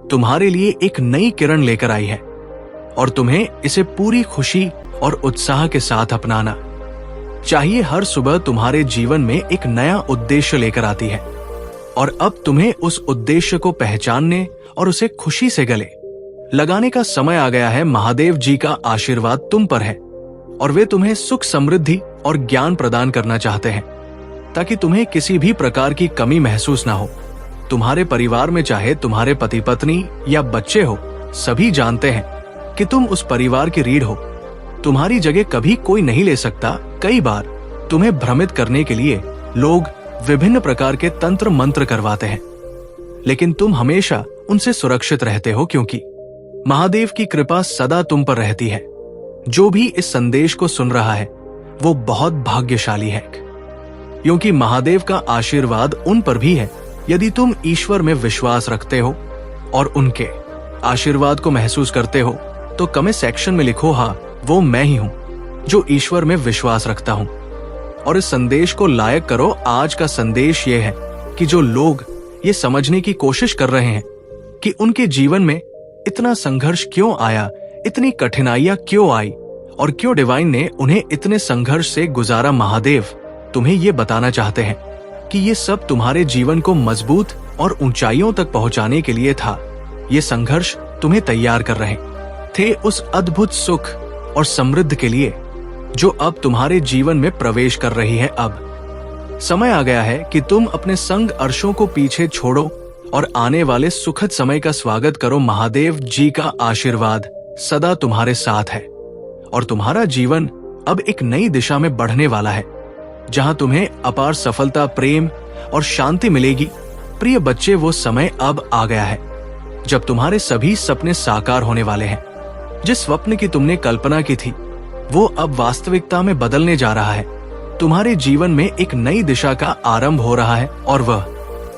तुम्हारे लिए एक नई किरण लेकर आई है और तुम्हें इसे पूरी खुशी और उत्साह के साथ अपनाना चाहिए। हर सुबह तुम्हारे जीवन में एक नया उद्देश्य लेकर आती है और अब तुम्हें उस उद्देश्य को पहचानने और उसे खुशी से गले लगाने का समय आ गया है। महादेव जी का आशीर्वाद तुम पर है और वे तुम्हें सुख, समृद्धि और ज्ञान प्रदान करना चाहते हैं ताकि तुम्हें किसी भी प्रकार की कमी महसूस ना हो। तुम्हारे परिवार में चाहे तुम्हारे पति पत्नी या बच्चे हो, सभी जानते हैं कि तुम उस परिवार की रीढ़ हो। तुम्हारी जगह कभी कोई नहीं ले सकता। कई बार तुम्हें भ्रमित करने के लिए लोग विभिन्न प्रकार के तंत्र मंत्र करवाते हैं, लेकिन तुम हमेशा उनसे सुरक्षित रहते हो क्योंकि महादेव की कृपा सदा तुम पर रहती है। जो भी इस संदेश को सुन रहा है वो बहुत भाग्यशाली है, क्योंकि महादेव का आशीर्वाद उन पर भी है। यदि तुम ईश्वर में विश्वास रखते हो और उनके आशीर्वाद को महसूस करते हो तो कमेंट सेक्शन में लिखो, हाँ वो मैं ही हूं जो ईश्वर में विश्वास रखता हूं, और इस संदेश को लाइक करो। आज का संदेश ये है कि जो लोग ये समझने की कोशिश कर रहे हैं कि उनके जीवन में इतना संघर्ष क्यों आया, इतनी कठिनाइयां क्यों आई और क्यों डिवाइन ने उन्हें इतने संघर्ष से गुजारा, महादेव तुम्हें ये बताना चाहते हैं कि ये सब तुम्हारे जीवन को मजबूत और ऊंचाइयों तक पहुंचाने के लिए था। ये संघर्ष तुम्हें तैयार कर रहे थे उस अद्भुत सुख और समृद्धि के लिए जो अब तुम्हारे जीवन में प्रवेश कर रही है। अब समय आ गया है कि तुम अपने संग अर्शों को पीछे छोड़ो और आने वाले सुखद समय का स्वागत करो। महादेव जी का आशीर्वाद सदा तुम्हारे साथ है और तुम्हारा जीवन अब एक नई दिशा में बढ़ने वाला है, जहां तुम्हें अपार सफलता, प्रेम और शांति मिलेगी। प्रिय बच्चे, वो समय अब आ गया है जब तुम्हारे सभी सपने साकार होने वाले हैं। जिस स्वप्न की तुमने कल्पना की थी वो अब वास्तविकता में बदलने जा रहा है। तुम्हारे जीवन में एक नई दिशा का आरंभ हो रहा है और वह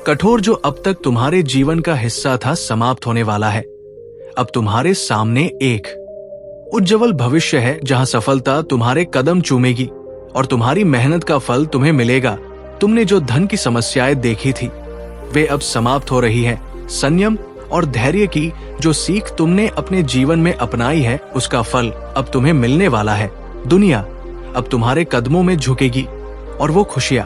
कठोर जो अब तक तुम्हारे जीवन का हिस्सा था समाप्त होने वाला है। अब तुम्हारे सामने एक उज्जवल भविष्य है जहां सफलता तुम्हारे कदम चूमेगी और तुम्हारी मेहनत का फल तुम्हें मिलेगा। तुमने जो धन की समस्याएं देखी थी वे अब समाप्त हो रही है। संयम और धैर्य की जो सीख तुमने अपने जीवन में अपनाई है उसका फल अब तुम्हें मिलने वाला है। दुनिया अब तुम्हारे कदमों में झुकेगी और वो खुशियां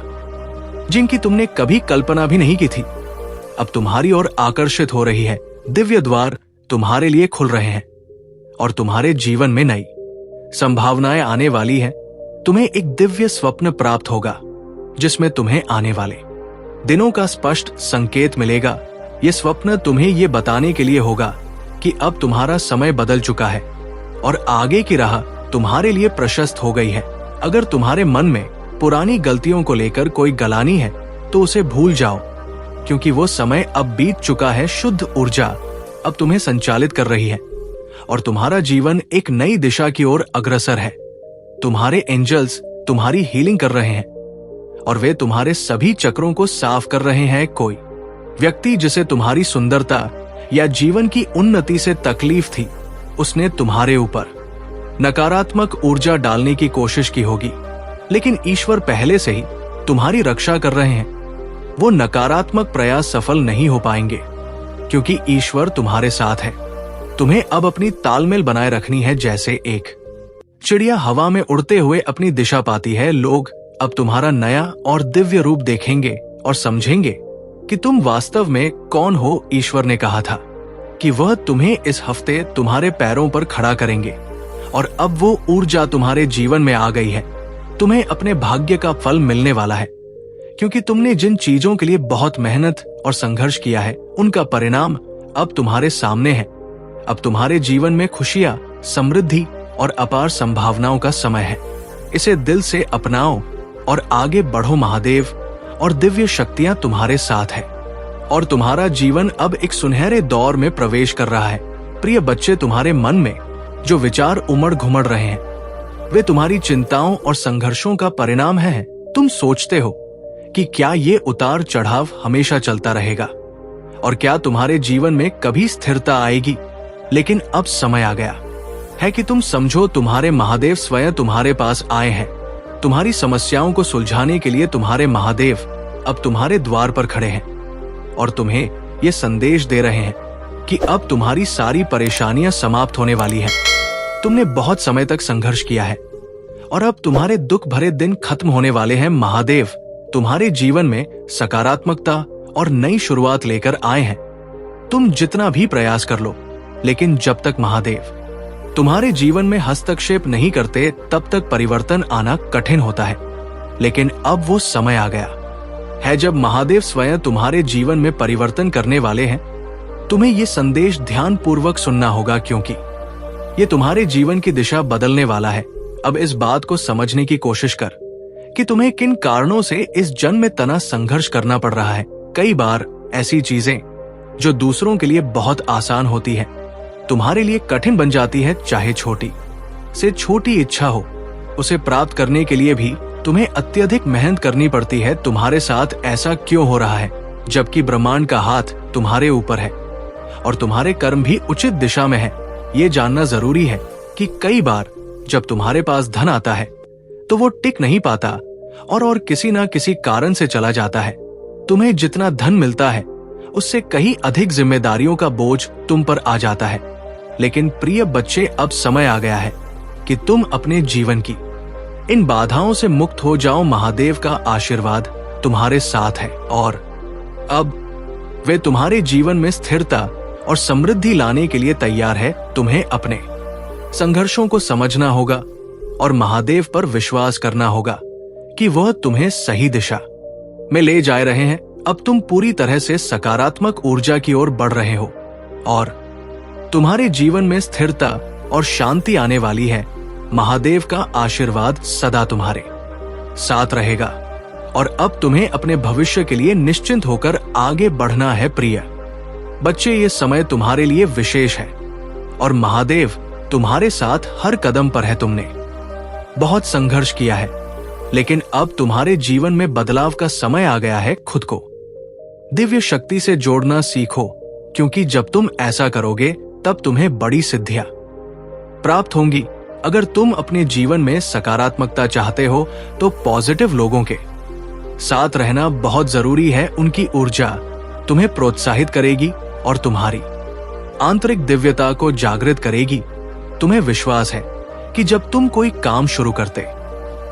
जिनकी तुमने कभी कल्पना भी नहीं की थी अब तुम्हारी ओर आकर्षित हो रही है। दिव्य द्वार तुम्हारे लिए खुल रहे हैं और तुम्हारे जीवन में नई संभावनाएं आने वाली हैं। तुम्हें एक दिव्य स्वप्न प्राप्त होगा जिसमें तुम्हें आने वाले दिनों का स्पष्ट संकेत मिलेगा। ये स्वप्न तुम्हें ये बताने के लिए होगा कि अब तुम्हारा समय बदल चुका है और आगे की राह तुम्हारे लिए प्रशस्त हो गई है। अगर तुम्हारे मन में पुरानी गलतियों को लेकर कोई गलानी है तो उसे भूल जाओ क्योंकि वो समय अब बीत चुका है। शुद्ध ऊर्जा अब तुम्हें संचालित कर रही है और तुम्हारा जीवन एक नई दिशा की ओर अग्रसर है। तुम्हारे एंजल्स तुम्हारी हीलिंग कर रहे हैं और वे तुम्हारे सभी चक्रों को साफ कर रहे हैं। कोई व्यक्ति जिसे तुम्हारी सुंदरता या जीवन की उन्नति से तकलीफ थी, उसने तुम्हारे ऊपर नकारात्मक ऊर्जा डालने की कोशिश की होगी, लेकिन ईश्वर पहले से ही तुम्हारी रक्षा कर रहे हैं। वो नकारात्मक प्रयास सफल नहीं हो पाएंगे क्योंकि ईश्वर तुम्हारे साथ है। तुम्हें अब अपनी तालमेल बनाए रखनी है। जैसे एक चिड़िया हवा में उड़ते हुए अपनी दिशा पाती है, लोग अब तुम्हारा नया और दिव्य रूप देखेंगे और समझेंगे कि तुम वास्तव में कौन हो। ईश्वर ने कहा था कि वह तुम्हें इस हफ्ते तुम्हारे पैरों पर खड़ा करेंगे और अब वो ऊर्जा तुम्हारे जीवन में आ गई है। तुम्हें अपने भाग्य का फल मिलने वाला है क्योंकि तुमने जिन चीजों के लिए बहुत मेहनत और संघर्ष किया है, उनका परिणाम अब तुम्हारे सामने है। अब तुम्हारे जीवन में खुशियां, समृद्धि और अपार संभावनाओं का समय है। इसे दिल से अपनाओ और आगे बढ़ो। महादेव और दिव्य शक्तियां तुम्हारे साथ है और तुम्हारा जीवन अब एक सुनहरे दौर में प्रवेश कर रहा है। प्रिय बच्चे, तुम्हारे मन में जो विचार उमड़ घुमड़ रहे हैं, वे तुम्हारी चिंताओं और संघर्षों का परिणाम है। तुम सोचते हो कि क्या ये उतार चढ़ाव हमेशा चलता रहेगा और क्या तुम्हारे जीवन में कभी स्थिरता आएगी, लेकिन अब समय आ गया है कि तुम समझो, तुम्हारे महादेव स्वयं तुम्हारे पास आए हैं। तुम्हारी समस्याओं को सुलझाने के लिए तुम्हारे महादेव अब तुम्हारे द्वार पर खड़े हैं और तुम्हें ये संदेश दे रहे हैं कि अब तुम्हारी सारी परेशानियां समाप्त होने वाली हैं। तुमने बहुत समय तक संघर्ष किया है और अब तुम्हारे दुख भरे दिन खत्म होने वाले हैं। महादेव तुम्हारे जीवन में सकारात्मकता और नई शुरुआत लेकर आए हैं। तुम जितना भी प्रयास कर लो, लेकिन जब तक महादेव तुम्हारे जीवन में हस्तक्षेप नहीं करते, तब तक परिवर्तन आना कठिन होता है। लेकिन अब वो समय आ गया है जब महादेव स्वयं तुम्हारे जीवन में परिवर्तन करने वाले हैं। तुम्हें ये संदेश ध्यानपूर्वक सुनना होगा क्योंकि ये तुम्हारे जीवन की दिशा बदलने वाला है। अब इस बात को समझने की कोशिश कर कि तुम्हें किन कारणों से इस जन्म में तना संघर्ष करना पड़ रहा है। कई बार ऐसी चीजें जो दूसरों के लिए बहुत आसान होती है, तुम्हारे लिए कठिन बन जाती है। चाहे छोटी से छोटी इच्छा हो, उसे प्राप्त करने के लिए भी तुम्हें अत्यधिक मेहनत करनी पड़ती है। तुम्हारे साथ ऐसा क्यों हो रहा है जबकि ब्रह्मांड का हाथ तुम्हारे ऊपर है और तुम्हारे कर्म भी उचित दिशा में है? ये जानना जरूरी है कि कई बार जब तुम्हारे पास धन आता है तो वो टिक नहीं पाता और किसी ना किसी कारण से चला जाता है। तुम्हें जितना धन मिलता है उससे कहीं अधिक जिम्मेदारियों का बोझ तुम पर आ जाता है। लेकिन प्रिय बच्चे, अब समय आ गया है कि तुम अपने जीवन की इन बाधाओं से मुक्त हो जाओ। महादेव का आशीर्वाद तुम्हारे साथ है और अब वे तुम्हारे जीवन में स्थिरता और समृद्धि लाने के लिए तैयार है। तुम्हें अपने संघर्षों को समझना होगा और महादेव पर विश्वास करना होगा कि वह तुम्हें सही दिशा में ले जा रहे हैं। अब तुम पूरी तरह से सकारात्मक ऊर्जा की ओर बढ़ रहे हो और तुम्हारे जीवन में स्थिरता और शांति आने वाली है। महादेव का आशीर्वाद सदा तुम्हारे साथ रहेगा और अब तुम्हें अपने भविष्य के लिए निश्चिंत होकर आगे बढ़ना है। प्रिय बच्चे, ये समय तुम्हारे लिए विशेष है और महादेव तुम्हारे साथ हर कदम पर है। तुमने बहुत संघर्ष किया है, लेकिन अब तुम्हारे जीवन में बदलाव का समय आ गया है। खुद को दिव्य शक्ति से जोड़ना सीखो, क्योंकि जब तुम ऐसा करोगे तब तुम्हें बड़ी सिद्धियां प्राप्त होंगी। अगर तुम अपने जीवन में सकारात्मकता चाहते हो तो पॉजिटिव लोगों के साथ रहना बहुत जरूरी है। उनकी ऊर्जा तुम्हें प्रोत्साहित करेगी और तुम्हारी आंतरिक दिव्यता को जागृत करेगी। तुम्हें विश्वास है कि जब तुम कोई काम शुरू करते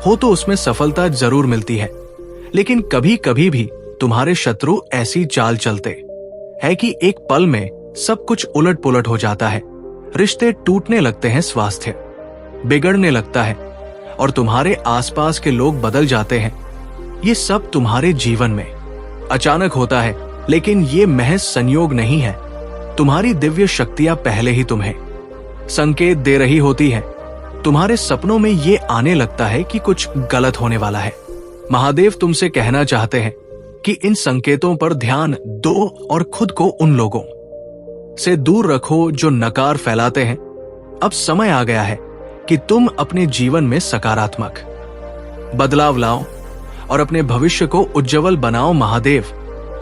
हो तो उसमें सफलता जरूर मिलती है, लेकिन कभी कभी भी तुम्हारे शत्रु ऐसी चाल चलते हैं कि एक पल में सब कुछ उलट पुलट हो जाता है। रिश्ते टूटने लगते हैं, स्वास्थ्य बिगड़ने लगता है और तुम्हारे आसपास के लोग बदल जाते हैं। ये सब तुम्हारे जीवन में अचानक होता है, लेकिन ये महज संयोग नहीं है। तुम्हारी दिव्य शक्तियां पहले ही तुम्हें संकेत दे रही होती है। तुम्हारे सपनों में ये आने लगता है कि कुछ गलत होने वाला है। महादेव तुमसे कहना चाहते हैं कि इन संकेतों पर ध्यान दो और खुद को उन लोगों से दूर रखो जो नकार फैलाते हैं। अब समय आ गया है कि तुम अपने जीवन में सकारात्मक बदलाव लाओ और अपने भविष्य को उज्जवल बनाओ। महादेव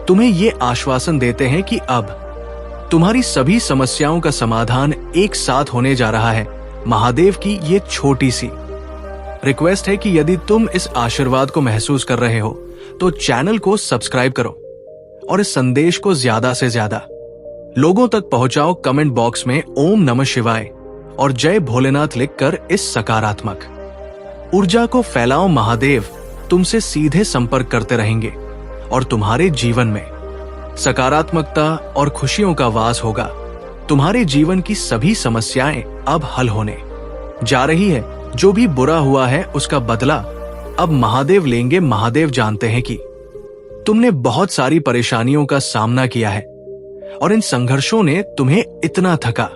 तुम्हें ये आश्वासन देते हैं कि अब तुम्हारी सभी समस्याओं का समाधान एक साथ होने जा रहा है। महादेव की ये छोटी सी रिक्वेस्ट है कि यदि तुम इस आशीर्वाद को महसूस कर रहे हो तो चैनल को सब्सक्राइब करो और इस संदेश को ज्यादा से ज्यादा लोगों तक पहुंचाओ। कमेंट बॉक्स में ओम नमः शिवाय और जय भोलेनाथ लिखकर इस सकारात्मक ऊर्जा को फैलाओ। महादेव तुमसे सीधे संपर्क करते रहेंगे और तुम्हारे जीवन में सकारात्मकता और खुशियों का वास होगा। तुम्हारे जीवन की सभी समस्याएं अब हल होने जा रही है। जो भी बुरा हुआ है उसका बदला अब महादेव लेंगे। महादेव जानते हैं कि तुमने बहुत सारी परेशानियों का सामना किया है और इन संघर्षों ने तुम्हें इतना थका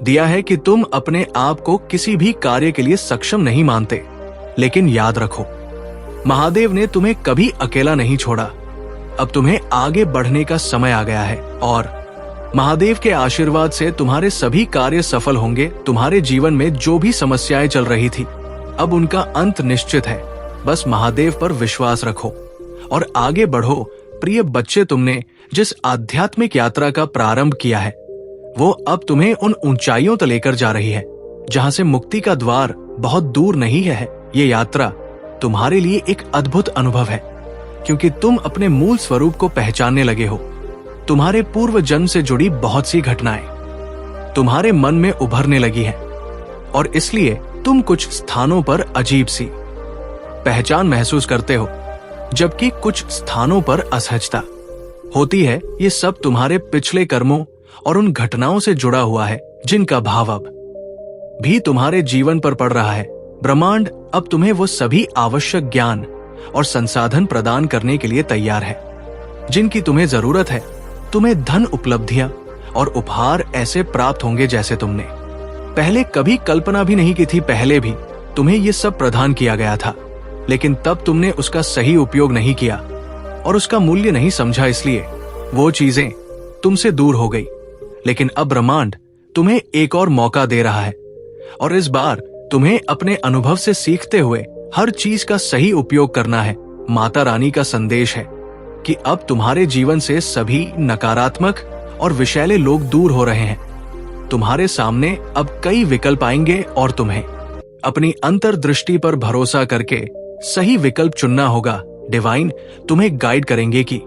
दिया है कि तुम अपने आप को किसी भी कार्य के लिए सक्षम नहीं मानते। लेकिन याद रखो, महादेव ने तुम्हें कभी अकेला नहीं छोड़ा। अब तुम्हें आगे बढ़ने का समय आ गया है और महादेव के आशीर्वाद से तुम्हारे सभी कार्य सफल होंगे। तुम्हारे जीवन में जो भी समस्याएं चल रही थी अब उनका अंत निश्चित है। बस महादेव पर विश्वास रखो और आगे बढ़ो। प्रिय बच्चे, तुमने जिस आध्यात्मिक यात्रा का प्रारंभ किया है वो अब तुम्हें उन ऊंचाइयों तक लेकर जा रही है जहां से मुक्ति का द्वार बहुत दूर नहीं है। ये यात्रा तुम्हारे लिए एक अद्भुत अनुभव है क्योंकि तुम अपने मूल स्वरूप को पहचानने लगे हो। तुम्हारे पूर्व जन्म से जुड़ी बहुत सी घटनाएं तुम्हारे मन में उभरने लगी हैं और इसलिए तुम कुछ स्थानों पर अजीब सी पहचान महसूस करते हो जबकि कुछ स्थानों पर असहजता होती है। ये सब तुम्हारे पिछले कर्मों और उन घटनाओं से जुड़ा हुआ है जिनका भाव अब भी तुम्हारे जीवन पर पड़ रहा है। ब्रह्मांड अब तुम्हें वो सभी आवश्यक ज्ञान और संसाधन प्रदान करने के लिए तैयार है जिनकी तुम्हें जरूरत है। तुम्हें धन, उपलब्धियां और उपहार ऐसे प्राप्त होंगे जैसे तुमने पहले कभी कल्पना भी नहीं की थी। पहले भी तुम्हें ये सब प्रदान किया गया था लेकिन तब तुमने उसका सही उपयोग नहीं किया और उसका मूल्य नहीं समझा, इसलिए वो चीजें तुमसे दूर हो गई। लेकिन अब ब्रह्मांड तुम्हें एक और मौका दे रहा है और इस बार तुम्हें अपने अनुभव से सीखते हुए हर चीज का सही उपयोग करना है। माता रानी का संदेश है कि अब तुम्हारे जीवन से सभी नकारात्मक और विषैले लोग दूर हो रहे हैं। तुम्हारे सामने अब कई विकल्प आएंगे और तुम्हें अपनी अंतर्दृष्टि पर भरोसा करके सही विकल्प चुनना होगा। डिवाइन तुम्हें गाइड करेंगे कि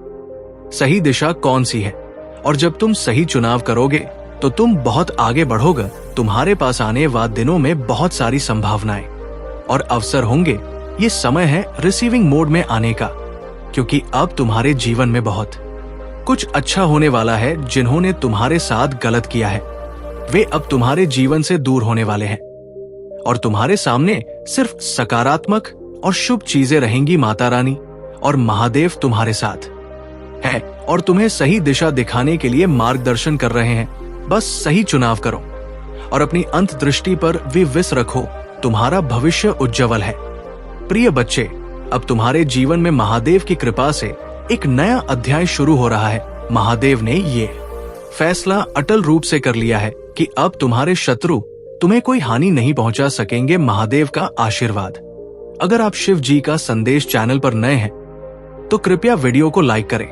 सही दिशा कौन सी है और जब तुम सही चुनाव करोगे तो तुम बहुत आगे बढ़ोगे। तुम्हारे पास आने वाले दिनों में बहुत सारी संभावनाएं और अवसर होंगे। ये समय है रिसीविंग मोड में आने का क्योंकि अब तुम्हारे जीवन में बहुत कुछ अच्छा होने वाला है। जिन्होंने तुम्हारे साथ गलत किया है वे अब तुम्हारे जीवन से दूर होने वाले हैं और तुम्हारे सामने सिर्फ सकारात्मक और शुभ चीजें रहेंगी। माता रानी और महादेव तुम्हारे साथ है और तुम्हें सही दिशा दिखाने के लिए मार्गदर्शन कर रहे हैं। बस सही चुनाव करो और अपनी अंतर्दृष्टि पर विश्वास रखो। तुम्हारा भविष्य उज्जवल है। प्रिय बच्चे, अब तुम्हारे जीवन में महादेव की कृपा से एक नया अध्याय शुरू हो रहा है। महादेव ने ये फैसला अटल रूप से कर लिया है कि अब तुम्हारे शत्रु तुम्हें कोई हानि नहीं पहुंचा सकेंगे। महादेव का आशीर्वाद। अगर आप शिव जी का संदेश चैनल पर नए हैं तो कृपया वीडियो को लाइक करें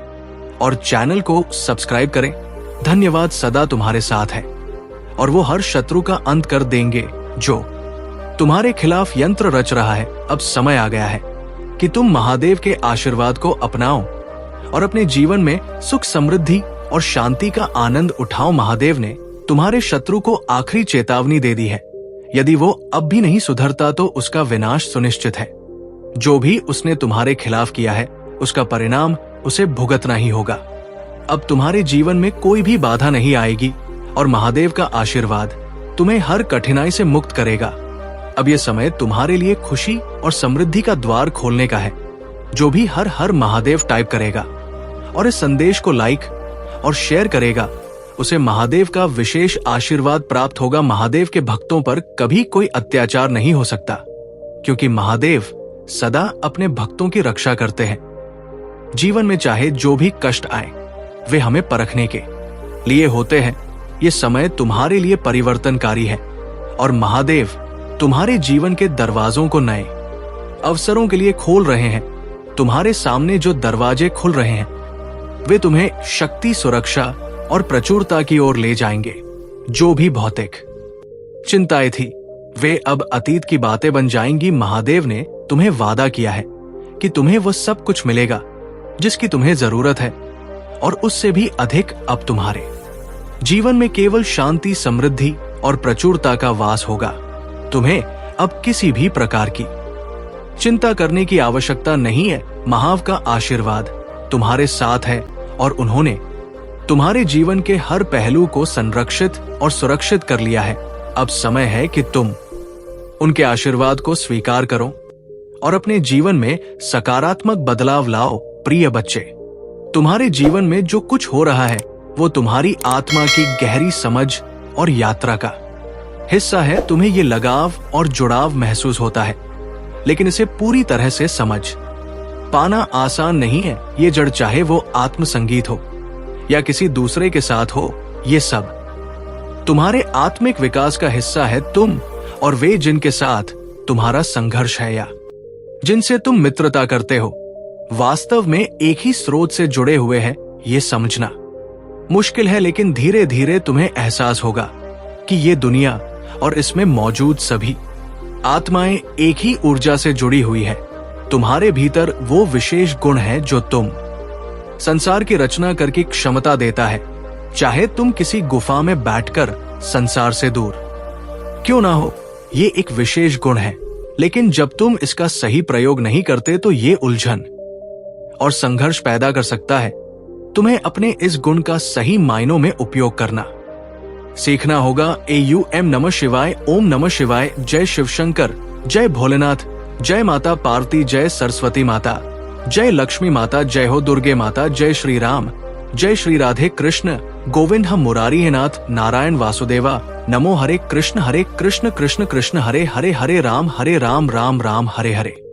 और चैनल को सब्सक्राइब करें। धन्यवाद सदा तुम्हारे साथ है और वो हर शत्रु का अंत कर देंगे जो तुम्हारे खिलाफ यंत्र रच रहा है। अब समय आ गया है कि तुम महादेव के आशीर्वाद को अपनाओ और अपने जीवन में सुख, समृद्धि और शांति का आनंद उठाओ। महादेव ने तुम्हारे शत्रु को आखिरी चेतावनी दे दी है। यदि वो अब भी नहीं सुधरता तो उसका विनाश सुनिश्चित है। जो भी उसने तुम्हारे खिलाफ किया है उसका परिणाम उसे भुगतना ही होगा। अब तुम्हारे जीवन में कोई भी बाधा नहीं आएगी और महादेव का आशीर्वाद तुम्हें हर कठिनाई से मुक्त करेगा। अब यह समय तुम्हारे लिए खुशी और समृद्धि का द्वार खोलने का है। जो भी हर हर महादेव टाइप करेगा और इस संदेश को लाइक और शेयर करेगा उसे महादेव का विशेष आशीर्वाद प्राप्त होगा। महादेव के भक्तों पर कभी कोई अत्याचार नहीं हो सकता क्योंकि महादेव सदा अपने भक्तों की रक्षा करते हैं। जीवन में चाहे जो भी कष्ट आए, वे हमें परखने के लिए होते हैं। ये समय तुम्हारे लिए परिवर्तनकारी है और महादेव तुम्हारे जीवन के दरवाजों को नए अवसरों के लिए खोल रहे हैं। तुम्हारे सामने जो दरवाजे खुल रहे हैं, वे तुम्हें शक्ति, सुरक्षा और प्रचुरता की ओर ले जाएंगे। जो भी भौतिक चिंताएं थी, वे अब अतीत की बातें बन जाएंगी। महादेव ने तुम्हें वादा किया है कि तुम्हें वह सब कुछ मिलेगा जिसकी तुम्हें जरूरत है, और उससे भी अधिक। अब तुम्हारे जीवन में केवल शांति, समृद्धि और प्रचुरता का वास होगा। तुम्हें अब किसी भी प्रकार की चिंता करने की आवश्यकता नहीं है। महादेव का आशीर्वाद तुम्हारे साथ है और उन्होंने तुम्हारे जीवन के हर पहलू को संरक्षित और सुरक्षित कर लिया है। अब समय है कि तुम उनके आशीर्वाद को स्वीकार करो और अपने जीवन में सकारात्मक बदलाव लाओ। प्रिय बच्चे, तुम्हारे जीवन में जो कुछ हो रहा है वो तुम्हारी आत्मा की गहरी समझ और यात्रा का हिस्सा है। तुम्हें ये लगाव और जुड़ाव महसूस होता है, लेकिन इसे पूरी तरह से समझ पाना आसान नहीं है। ये जड़, चाहे वो आत्मसंगीत हो या किसी दूसरे के साथ हो, ये सब तुम्हारे आत्मिक विकास का हिस्सा है। तुम और वे जिनके साथ तुम्हारा संघर्ष है या जिनसे तुम मित्रता करते हो, वास्तव में एक ही स्रोत से जुड़े हुए हैं। ये समझना मुश्किल है, लेकिन धीरे धीरे तुम्हें एहसास होगा कि ये दुनिया और इसमें मौजूद सभी आत्माएं एक ही ऊर्जा से जुड़ी हुई है। तुम्हारे भीतर वो विशेष गुण है जो तुम संसार की रचना करके क्षमता देता है। चाहे तुम किसी गुफा में बैठकर संसार से दूर क्यों ना हो, ये एक विशेष गुण है। लेकिन जब तुम इसका सही प्रयोग नहीं करते तो ये उलझन और संघर्ष पैदा कर सकता है। तुम्हें अपने इस गुण का सही मायनों में उपयोग करना सीखना होगा। AUM नमः शिवाय, ओम नमः शिवाय, जय शिव शंकर, जय भोलेनाथ, जय माता पार्वती, जय सरस्वती माता, जय लक्ष्मी माता, जय हो दुर्गे माता, जय श्री राम, जय श्री राधे कृष्ण गोविंद, हम मुरारी है नाथ, नारायण वासुदेवा, नमो हरे कृष्ण कृष्ण कृष्ण हरे हरे, हरे राम राम राम हरे हरे।